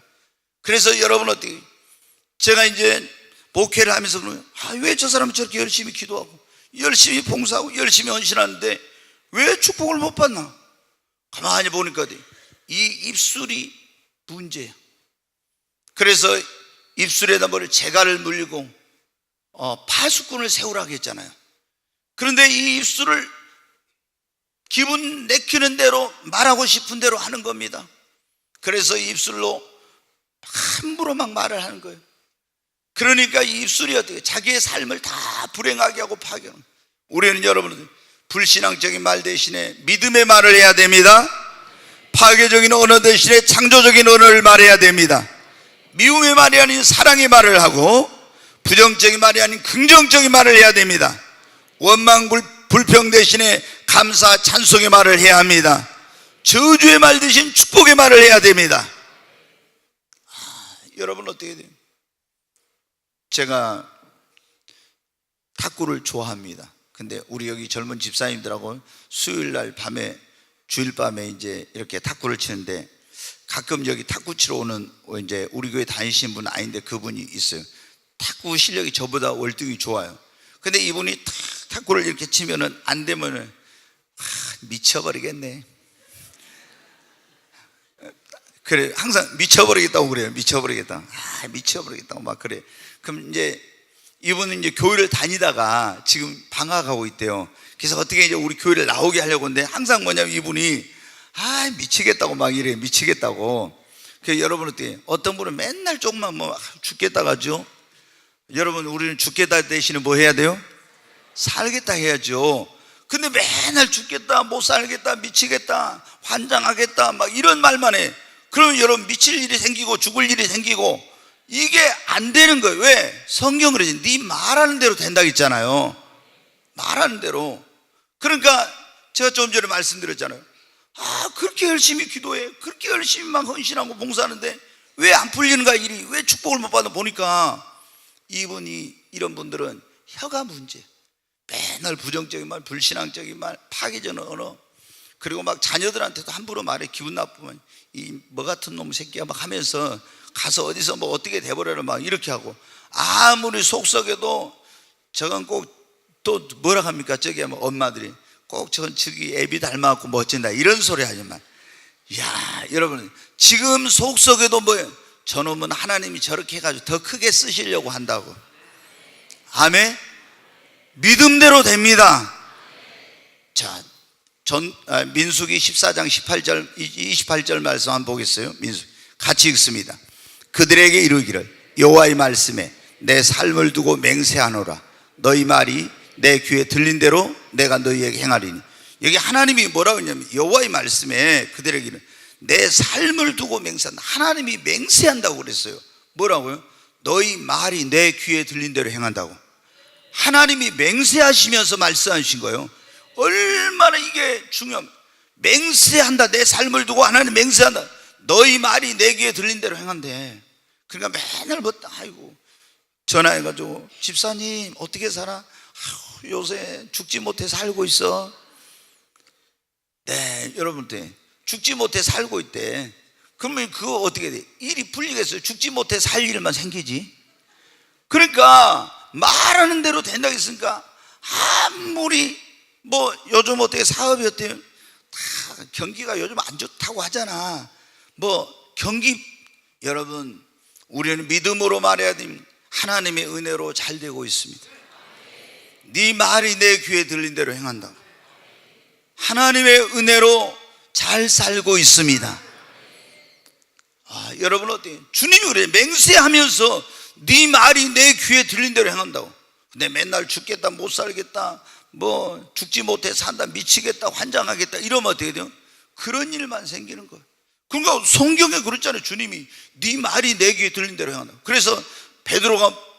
그래서 여러분, 어떻게 제가 이제 목회를 하면서 왜 저 사람은 저렇게 열심히 기도하고 열심히 봉사하고 열심히 헌신하는데 왜 축복을 못 받나? 가만히 보니까 이 입술이 문제야. 그래서 입술에다 재갈을 물리고 파수꾼을 세우라고 했잖아요. 그런데 이 입술을 기분 내키는 대로 말하고 싶은 대로 하는 겁니다. 그래서 이 입술로 함부로 막 말을 하는 거예요. 그러니까 이 입술이 어떻게 자기의 삶을 다 불행하게 하고 파괴하는. 우리는 여러분, 불신앙적인 말 대신에 믿음의 말을 해야 됩니다. 파괴적인 언어 대신에 창조적인 언어를 말해야 됩니다. 미움의 말이 아닌 사랑의 말을 하고 부정적인 말이 아닌 긍정적인 말을 해야 됩니다. 원망 불평 대신에 감사 찬송의 말을 해야 합니다. 저주의 말 대신 축복의 말을 해야 됩니다. 여러분, 어떻게 돼요? 제가 탁구를 좋아합니다. 근데 우리 여기 젊은 집사님들하고 수요일날 밤에, 주일 밤에 이제 이렇게 탁구를 치는데, 가끔 여기 탁구 치러 오는 이제 우리 교회 다니시는 분 아닌데 그분이 있어요. 탁구 실력이 저보다 월등히 좋아요. 근데 이분이 탁구를 이렇게 치면은 안 되면은 미쳐버리겠네. 그래, 항상 미쳐버리겠다고 그래요. 미쳐버리겠다. 미쳐버리겠다고 막 그래. 그럼 이제 이분은 이제 교회를 다니다가 지금 방학하고 있대요. 그래서 어떻게 이제 우리 교회를 나오게 하려고 하는데, 항상 뭐냐면 이분이 미치겠다고 막 이래요. 미치겠다고. 그래서 여러분, 어떤 분은 맨날 조금만 죽겠다 가죠. 여러분, 우리는 죽겠다 대신에 뭐 해야 돼요? 살겠다 해야죠. 근데 맨날 죽겠다, 못 살겠다, 미치겠다, 환장하겠다 막 이런 말만 해. 그러면 여러분, 미칠 일이 생기고 죽을 일이 생기고 이게 안 되는 거예요. 왜? 성경은 그러지, 네 말하는 대로 된다고 했잖아요. 말하는 대로. 그러니까 제가 좀 전에 말씀드렸잖아요. 그렇게 열심히 기도해, 그렇게 열심히 막 헌신하고 봉사하는데 왜 안 풀리는가, 일이 왜 축복을 못 받아? 보니까 이런 분들은 혀가 문제. 맨날 부정적인 말, 불신앙적인 말, 파괴적인 언어, 그리고 막 자녀들한테도 함부로 말해. 기분 나쁘면 이 뭐 같은 놈 새끼야 막 하면서 가서 어디서 뭐 어떻게 돼버려라 막 이렇게 하고, 아무리 속썩여도 저건 꼭 또 뭐라 합니까? 저기 뭐 엄마들이 꼭 저건 저기 애비 닮아갖고 멋진다 이런 소리 하지만, 야, 여러분, 지금 속썩여도 뭐예요? 저놈은 하나님이 저렇게 해가지고 더 크게 쓰시려고 한다고. 아멘. 믿음대로 됩니다. 자, 민수기 14장 18절 28절 말씀 한번 보겠어요. 민수 같이 읽습니다. 그들에게 이르기를, 여호와의 말씀에 내 삶을 두고 맹세하노라. 너희 말이 내 귀에 들린 대로 내가 너희에게 행하리니. 여기 하나님이 뭐라고 했냐면, 여호와의 말씀에 그들에게는 내 삶을 두고 맹세한다. 하나님이 맹세한다고 그랬어요. 뭐라고요? 너희 말이 내 귀에 들린 대로 행한다고. 하나님이 맹세하시면서 말씀하신 거예요. 얼마나 이게 중요합니다. 맹세한다. 내 삶을 두고 하나님 맹세한다. 너희 말이 내 귀에 들린 대로 행한대. 그러니까 맨날 아이고 전화해가지고, 집사님 어떻게 살아? 요새 죽지 못해 살고 있어. 네, 여러분들 죽지 못해 살고 있대. 그러면 그거 어떻게 돼? 일이 풀리겠어요? 죽지 못해 살 일만 생기지. 그러니까 말하는 대로 된다고 했으니까, 아무리 뭐 요즘 어떻게 사업이 어때요? 다 경기가 요즘 안 좋다고 하잖아. 여러분, 우리는 믿음으로 말해야 됩니다. 하나님의 은혜로 잘 되고 있습니다. 네 말이 내 귀에 들린 대로 행한다. 하나님의 은혜로 잘 살고 있습니다. 여러분 어때요? 주님이 그래요. 맹세하면서 네 말이 내 귀에 들린 대로 행한다고. 근데 맨날 죽겠다, 못 살겠다, 뭐 죽지 못해 산다, 미치겠다, 환장하겠다 이러면 어떻게 돼요? 그런 일만 생기는 거예요. 그러니까 성경에 그랬잖아요. 주님이 네 말이 내 귀에 들린 대로 행한다. 그래서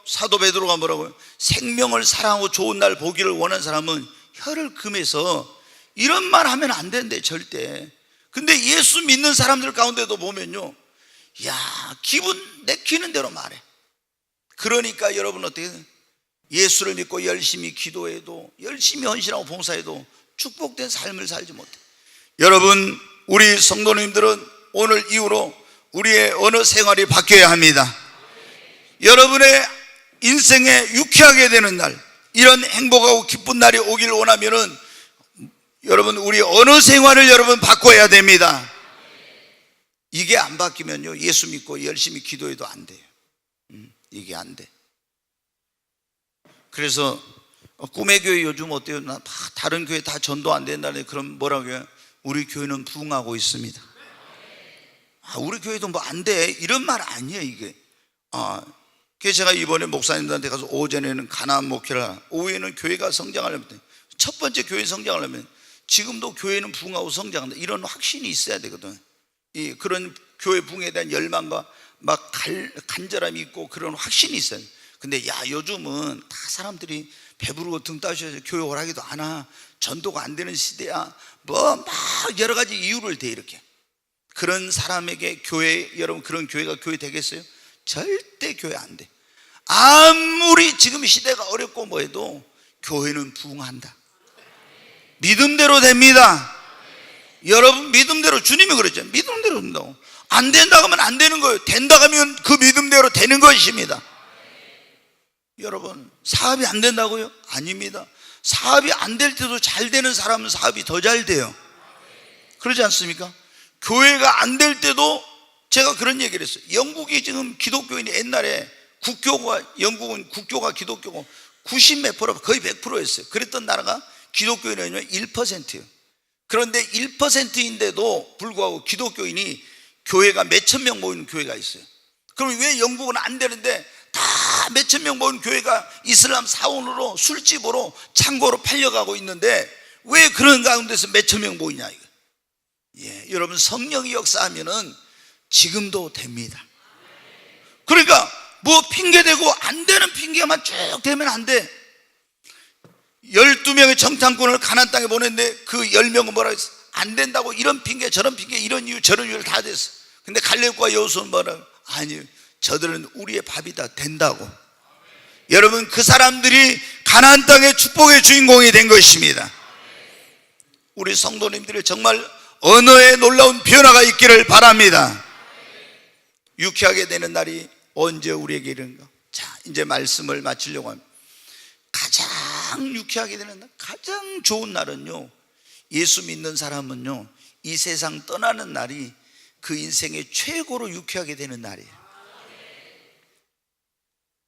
사도 베드로가 뭐라고요? 생명을 사랑하고 좋은 날 보기를 원하는 사람은 혀를 금해서 이런 말 하면 안 된대, 절대. 근데 예수 믿는 사람들 가운데도 보면요, 기분 내키는 대로 말해. 그러니까 여러분 어떻게 해요? 예수를 믿고 열심히 기도해도, 열심히 헌신하고 봉사해도 축복된 삶을 살지 못해. 여러분, 우리 성도님들은 오늘 이후로 우리의 언어 생활이 바뀌어야 합니다. 여러분의 인생에 유쾌하게 되는 날, 이런 행복하고 기쁜 날이 오길 원하면은 여러분, 우리 언어 생활을 여러분 바꿔야 됩니다. 이게 안 바뀌면요, 예수 믿고 열심히 기도해도 안 돼요. 이게 안 돼. 그래서 꿈의 교회 요즘 어때요? 다른 교회 다 전도 안 된다는데, 그럼 뭐라고 해요? 우리 교회는 부흥하고 있습니다. 우리 교회도 뭐 안 돼, 이런 말 아니에요 이게. 그래서 제가 이번에 목사님들한테 가서 오전에는 가나안 목회를 하라, 오후에는 교회가 성장하려면, 첫 번째 교회 성장하려면 지금도 교회는 부흥하고 성장한다, 이런 확신이 있어야 되거든. 그런 교회 부흥에 대한 열망과 막 간절함이 있고 그런 확신이 있어요. 근데 요즘은 다 사람들이 배부르고 등 따셔서 교회 오라기도 안 와, 전도가 안 되는 시대야, 뭐 막 여러 가지 이유를 대. 이렇게 그런 사람에게 교회, 여러분 그런 교회가 교회 되겠어요? 절대 교회 안 돼. 아무리 지금 시대가 어렵고 뭐해도 교회는 부흥한다. 믿음대로 됩니다. 여러분 믿음대로, 주님이 그랬죠. 믿음대로 된다고. 안 된다고 하면 안 되는 거예요. 된다고 하면 그 믿음대로 되는 것입니다. 여러분, 사업이 안 된다고요? 아닙니다. 사업이 안 될 때도 잘 되는 사람은 사업이 더 잘 돼요. 그러지 않습니까? 교회가 안 될 때도 제가 그런 얘기를 했어요. 영국이 지금 기독교인이 옛날에 영국은 국교가 기독교고 90몇 프로, 거의 100%였어요. 그랬던 나라가 기독교인은 1%예요. 그런데 1%인데도 불구하고 기독교인이 교회가 몇천 명 모이는 교회가 있어요. 그럼 왜 영국은 안 되는데 다 몇천 명 모이는 교회가 이슬람 사원으로, 술집으로, 창고로 팔려가고 있는데 왜 그런 가운데서 몇천 명 모이냐 이거. 여러분, 성령이 역사하면은 지금도 됩니다. 그러니까 뭐 핑계대고 안 되는 핑계만 쭉 대면 안 돼. 12명의 정탐꾼을 가나안 땅에 보냈는데 그 10명은 뭐라 했어? 안 된다고, 이런 핑계 저런 핑계, 이런 이유 저런 이유를 다 됐어. 근데 갈렙과 여호수아는 뭐라고? 아니요, 저들은 우리의 밥이다, 된다고. 여러분, 그 사람들이 가나안 땅의 축복의 주인공이 된 것입니다. 우리 성도님들이 정말 언어에 놀라운 변화가 있기를 바랍니다. 유쾌하게 되는 날이 언제 우리에게 이른가? 자, 이제 말씀을 마치려고 합니다. 가장 유쾌하게 되는 날, 가장 좋은 날은요, 예수 믿는 사람은요, 이 세상 떠나는 날이 그 인생의 최고로 유쾌하게 되는 날이에요.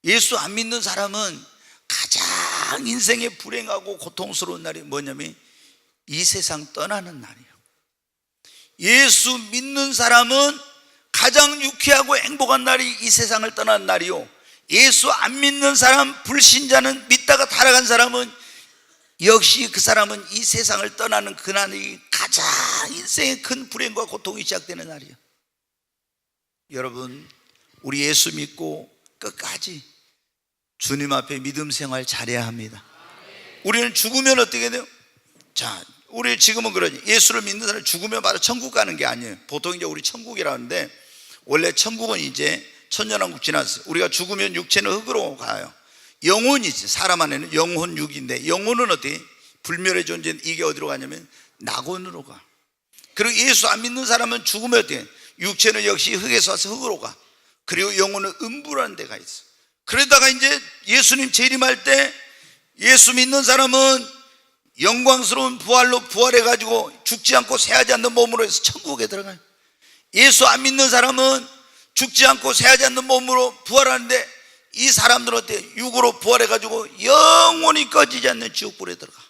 예수 안 믿는 사람은 가장 인생의 불행하고 고통스러운 날이 뭐냐면 이 세상 떠나는 날이에요. 예수 믿는 사람은 가장 유쾌하고 행복한 날이 이 세상을 떠나는 날이요, 예수 안 믿는 사람, 불신자는, 믿다가 타락한 사람은 역시 그 사람은 이 세상을 떠나는 그날이 가장 인생의 큰 불행과 고통이 시작되는 날이에요. 여러분, 우리 예수 믿고 끝까지 주님 앞에 믿음 생활 잘해야 합니다. 우리는 죽으면 어떻게 돼요? 자, 우리 지금은 그러지, 예수를 믿는 사람이 죽으면 바로 천국 가는 게 아니에요. 보통 이제 우리 천국이라는데, 원래 천국은 이제 천년왕국 지났어요. 우리가 죽으면 육체는 흙으로 가요. 영혼이지, 사람 안에는 영혼, 육인데, 영혼은 어떻게? 불멸의 존재는 이게 어디로 가냐면 낙원으로 가. 그리고 예수 안 믿는 사람은 죽으면 어떻게? 육체는 역시 흙에서 와서 흙으로 가. 그리고 영혼은 음부라는 데가 있어. 그러다가 이제 예수님 재림할 때 예수 믿는 사람은 영광스러운 부활로 부활해가지고 죽지 않고 새하지 않는 몸으로 해서 천국에 들어가요. 예수 안 믿는 사람은 죽지 않고 새하지 않는 몸으로 부활하는데, 이 사람들은 어때? 육으로 부활해가지고 영원히 꺼지지 않는 지옥불에 들어가.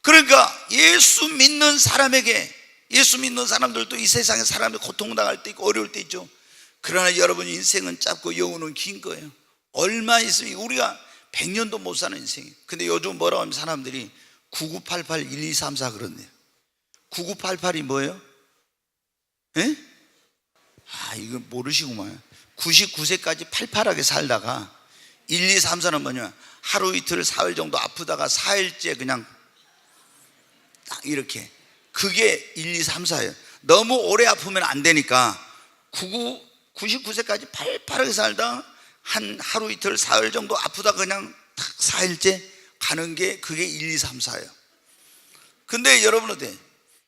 그러니까 예수 믿는 사람에게 예수 믿는 사람들도 이 세상에 사람이 고통당할 때 있고 어려울 때 있죠. 그러나 여러분, 인생은 짧고 영혼은 긴 거예요. 얼마 있으면 우리가 100년도 못 사는 인생이에요. 근데 요즘 뭐라고 하면 사람들이 9988 1234 그러네요. 9988이 뭐예요? 예? 이거 모르시구만. 99세까지 팔팔하게 살다가 1234는 뭐냐, 하루 이틀 사흘 정도 아프다가 4일째 그냥 딱 이렇게, 그게 1234예요 너무 오래 아프면 안 되니까 99세까지 팔팔하게 살다 하루 이틀 사흘 정도 아프다 그냥 딱 4일째 가는 게 그게 1234예요 근데 여러분 어때?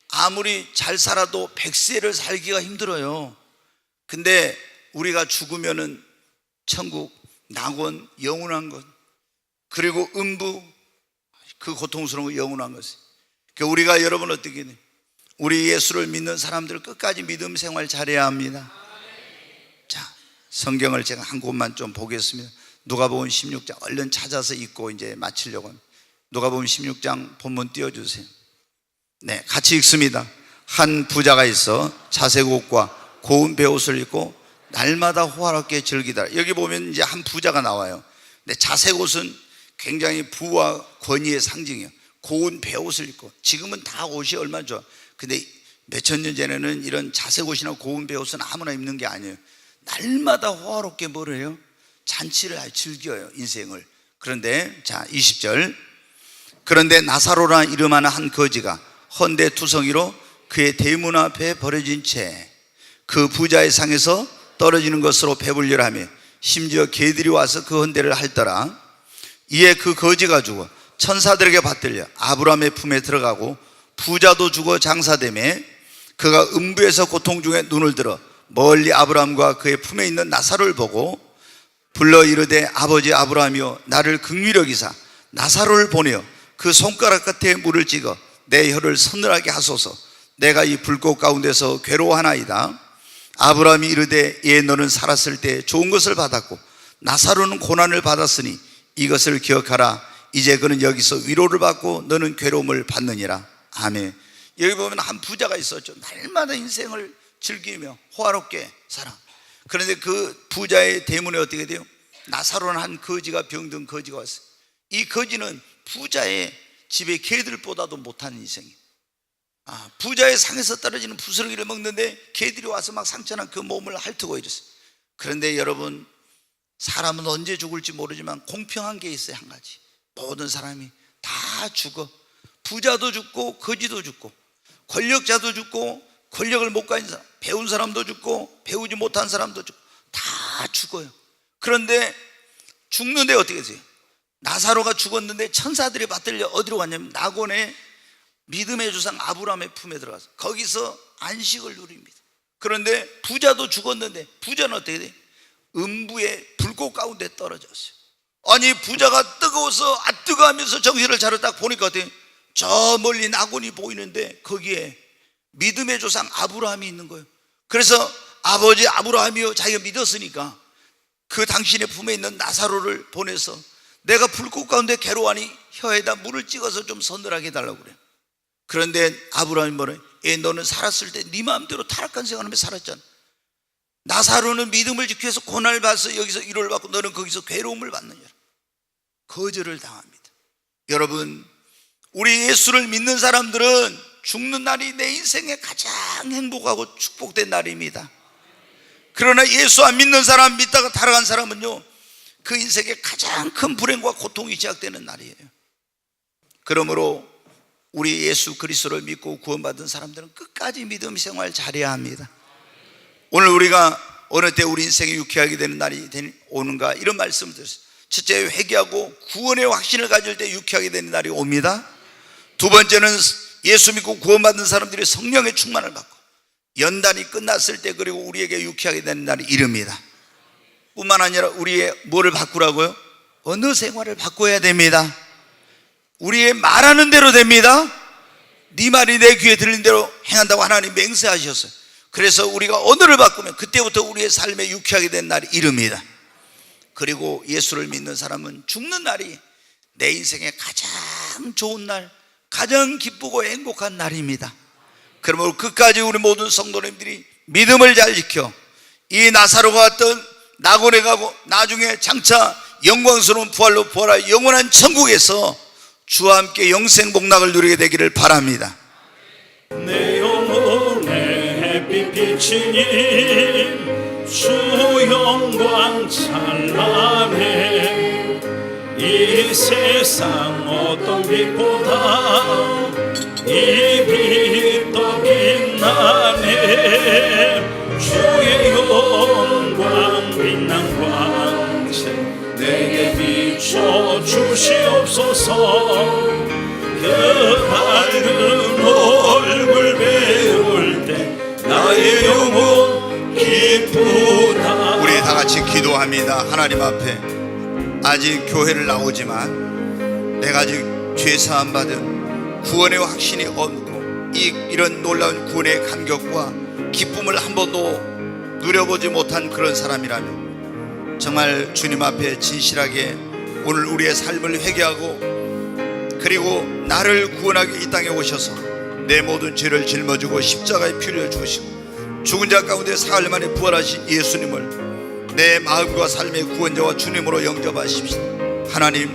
아무리 잘 살아도 100세를 살기가 힘들어요. 근데 우리가 죽으면은 천국, 낙원, 영원한 것, 그리고 음부, 그 고통스러운 거 영원한 것이. 그러니까 우리가 여러분 어떻게 돼? 우리 예수를 믿는 사람들 끝까지 믿음 생활 잘해야 합니다. 자, 성경을 제가 한 곳만 좀 보겠습니다. 누가복음 16장 얼른 찾아서 읽고 이제 마치려고 합니다. 누가복음 16장 본문 띄워주세요. 네, 같이 읽습니다. 한 부자가 있어 자색 옷과 고운 베옷을 입고 날마다 호화롭게 즐기다. 여기 보면 이제 한 부자가 나와요. 근데 자색 옷은 굉장히 부와 권위의 상징이에요. 고운 베옷을 입고, 지금은 다 옷이 얼마나 좋아. 근데 몇천 년 전에는 이런 자색 옷이나 고운 베옷은 아무나 입는 게 아니에요. 날마다 호화롭게 뭘 해요? 잔치를 즐겨요, 인생을. 그런데 자 20절, 그런데 나사로라 이름하는 한 거지가 헌데 투성이로 그의 대문 앞에 버려진 채 그 부자의 상에서 떨어지는 것으로 배불리려 하며 심지어 개들이 와서 그 헌데를 핥더라. 이에 그 거지가 죽어 천사들에게 받들려 아브라함의 품에 들어가고 부자도 죽어 장사되매 그가 음부에서 고통 중에 눈을 들어 멀리 아브라함과 그의 품에 있는 나사로를 보고 불러 이르되 아버지 아브라함이여 나를 긍휼히 여기사 나사로를 보내어 그 손가락 끝에 물을 찍어 내 혀를 서늘하게 하소서. 내가 이 불꽃 가운데서 괴로워하나이다. 아브라함이 이르되 예 너는 살았을 때 좋은 것을 받았고 나사로는 고난을 받았으니 이것을 기억하라. 이제 그는 여기서 위로를 받고 너는 괴로움을 받느니라. 아멘. 여기 보면 한 부자가 있었죠. 날마다 인생을 즐기며 호화롭게 살아. 그런데 그 부자의 대문에 어떻게 돼요? 나사로는 한 거지가, 병든 거지가 왔어요. 이 거지는 부자의 집에 개들보다도 못한 인생이에요. 부자의 상에서 떨어지는 부스러기를 먹는데 개들이 와서 막 상처난 그 몸을 핥고 이랬어요. 그런데 여러분, 사람은 언제 죽을지 모르지만 공평한 게 있어요. 한 가지, 모든 사람이 다 죽어. 부자도 죽고 거지도 죽고 권력자도 죽고 권력을 못 가진 사람, 배운 사람도 죽고 배우지 못한 사람도 죽고 다 죽어요. 그런데 죽는데 어떻게 되세요? 나사로가 죽었는데 천사들이 받들려 어디로 갔냐면 낙원에 믿음의 조상 아브라함의 품에 들어가서 거기서 안식을 누립니다. 그런데 부자도 죽었는데 부자는 어떻게 돼? 음부의 불꽃 가운데 떨어졌어요. 아니 부자가 뜨거워서 뜨거워하면서 정신을 차려 딱 보니까 어떻게? 저 멀리 낙원이 보이는데 거기에 믿음의 조상 아브라함이 있는 거예요. 그래서 아버지 아브라함이요, 자기가 믿었으니까 그 당신의 품에 있는 나사로를 보내서 내가 불꽃 가운데 괴로워하니 혀에다 물을 찍어서 좀 서늘하게 해달라고 그래요. 그런데 아브라함이 뭐래? 너는 살았을 때 네 마음대로 타락한 생활하며 살았잖아. 나사로는 믿음을 지키기 위해서 고난을 받아서 여기서 위로를 받고 너는 거기서 괴로움을 받느냐. 거절을 당합니다. 여러분, 우리 예수를 믿는 사람들은 죽는 날이 내 인생에 가장 행복하고 축복된 날입니다. 그러나 예수 안 믿는 사람, 믿다가 타락한 사람은요, 그 인생에 가장 큰 불행과 고통이 시작되는 날이에요. 그러므로 우리 예수 그리스도를 믿고 구원받은 사람들은 끝까지 믿음 생활 잘해야 합니다. 오늘 우리가 어느 때 우리 인생이 유쾌하게 되는 날이 오는가, 이런 말씀을 드렸어요. 첫째, 회개하고 구원의 확신을 가질 때 유쾌하게 되는 날이 옵니다. 두 번째는 예수 믿고 구원받은 사람들이 성령의 충만을 받고 연단이 끝났을 때, 그리고 우리에게 유쾌하게 되는 날이 이릅니다. 뿐만 아니라 우리의 뭐를 바꾸라고요? 언어 생활을 바꿔야 됩니다. 우리의 말하는 대로 됩니다. 네 말이 내 귀에 들린 대로 행한다고 하나님 맹세하셨어요. 그래서 우리가 언어를 바꾸면 그때부터 우리의 삶에 유쾌하게 된 날이 이릅니다. 그리고 예수를 믿는 사람은 죽는 날이 내 인생의 가장 좋은 날, 가장 기쁘고 행복한 날입니다. 그러므로 끝까지 우리 모든 성도님들이 믿음을 잘 지켜 이 나사로가 왔던 낙원에 가고 나중에 장차 영광스러운 부활로 부활하여 영원한 천국에서 주와 함께 영생 복락을 누리게 되기를 바랍니다. 내 영혼에 햇빛 비치니 주 영광 찬란해. 이 세상 어떤 빛보다 이 빛 더 빛나네. 주의 영광 빛난 광채 내게 비춰 주시옵소서. 그 밝은 얼굴 배울 때 나의 영혼 기쁘다. 우리 다 같이 기도합니다. 하나님 앞에 아직 교회를 나오지만 내가 아직 죄사함 받은 구원의 확신이 없고 이런 놀라운 구원의 감격과 기쁨을 한 번도 누려보지 못한 그런 사람이라면 정말 주님 앞에 진실하게 오늘 우리의 삶을 회개하고 그리고 나를 구원하기 이 땅에 오셔서 내 모든 죄를 짊어지고 십자가에 피를 주시고 죽은 자 가운데 사흘 만에 부활하신 예수님을 내 마음과 삶의 구원자와 주님으로 영접하십시오. 하나님,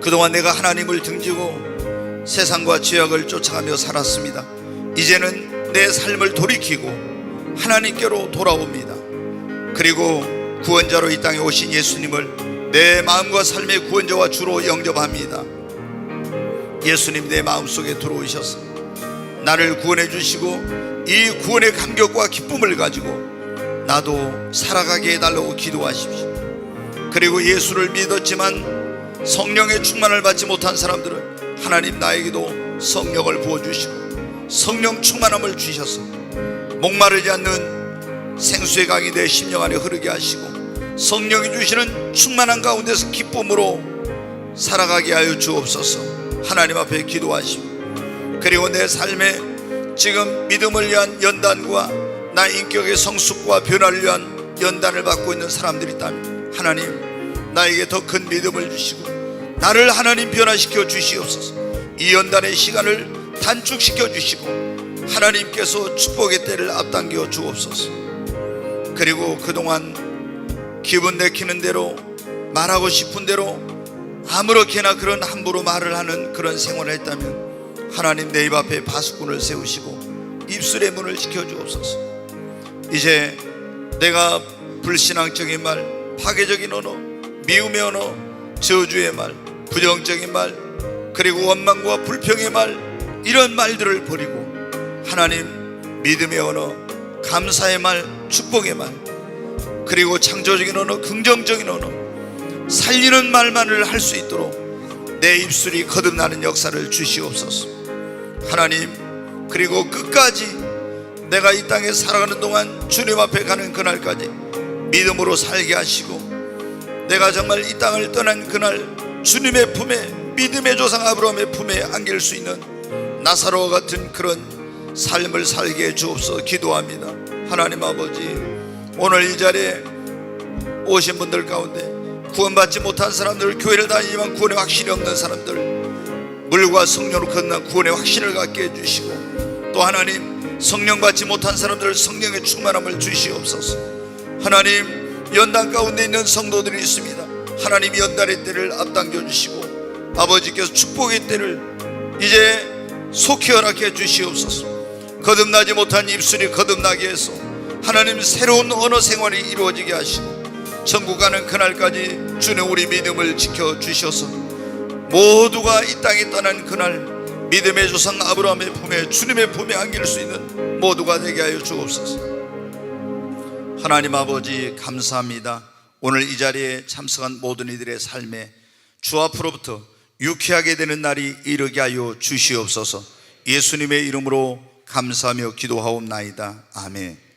그동안 내가 하나님을 등지고 세상과 죄악을 쫓아가며 살았습니다. 이제는 내 삶을 돌이키고 하나님께로 돌아옵니다. 그리고 구원자로 이 땅에 오신 예수님을 내 마음과 삶의 구원자와 주로 영접합니다. 예수님 내 마음속에 들어오셔서 나를 구원해 주시고 이 구원의 감격과 기쁨을 가지고 나도 살아가게 해달라고 기도하십시오. 그리고 예수를 믿었지만 성령의 충만을 받지 못한 사람들은 하나님 나에게도 성령을 부어주시고 성령 충만함을 주셔서 목마르지 않는 생수의 강이 내 심령 안에 흐르게 하시고 성령이 주시는 충만한 가운데서 기쁨으로 살아가게 하여 주옵소서. 하나님 앞에 기도하시고 그리고 내 삶에 지금 믿음을 위한 연단과 나의 인격의 성숙과 변화를 위한 연단을 받고 있는 사람들이 있다면 하나님 나에게 더 큰 믿음을 주시고 나를 하나님 변화시켜 주시옵소서. 이 연단의 시간을 단축시켜 주시고 하나님께서 축복의 때를 앞당겨 주옵소서. 그리고 그동안 기분 내키는 대로 말하고 싶은 대로 아무렇게나 그런 함부로 말을 하는 그런 생활을 했다면 하나님 내 입 앞에 파수꾼을 세우시고 입술의 문을 지켜주옵소서. 이제 내가 불신앙적인 말, 파괴적인 언어, 미움의 언어, 저주의 말, 부정적인 말, 그리고 원망과 불평의 말, 이런 말들을 버리고 하나님 믿음의 언어, 감사의 말, 축복의 말, 그리고 창조적인 언어, 긍정적인 언어, 살리는 말만을 할 수 있도록 내 입술이 거듭나는 역사를 주시옵소서. 하나님, 그리고 끝까지 내가 이 땅에 살아가는 동안 주님 앞에 가는 그날까지 믿음으로 살게 하시고 내가 정말 이 땅을 떠난 그날 주님의 품에, 믿음의 조상 아브라함의 품에 안길 수 있는 나사로와 같은 그런 삶을 살게 해 주옵소서. 기도합니다. 하나님 아버지, 오늘 이 자리에 오신 분들 가운데 구원받지 못한 사람들, 교회를 다니지만 구원의 확신이 없는 사람들, 물과 성령으로 거듭난 구원의 확신을 갖게 해주시고 또 하나님 성령 받지 못한 사람들 성령의 충만함을 주시옵소서. 하나님 연단 가운데 있는 성도들이 있습니다. 하나님 연단의 때를 앞당겨 주시고 아버지께서 축복의 때를 이제 속히 허락해 주시옵소서. 거듭나지 못한 입술이 거듭나게 해서 하나님 새로운 언어 생활이 이루어지게 하시고 천국 가는 그날까지 주님 우리 믿음을 지켜주셔서 모두가 이 땅에 떠난 그날 믿음의 조상 아브라함의 품에 주님의 품에 안길 수 있는 모두가 되게 하여 주옵소서. 하나님 아버지 감사합니다. 오늘 이 자리에 참석한 모든 이들의 삶에 주 앞으로부터 유쾌하게 되는 날이 이르게 하여 주시옵소서. 예수님의 이름으로 감사하며 기도하옵나이다. 아멘.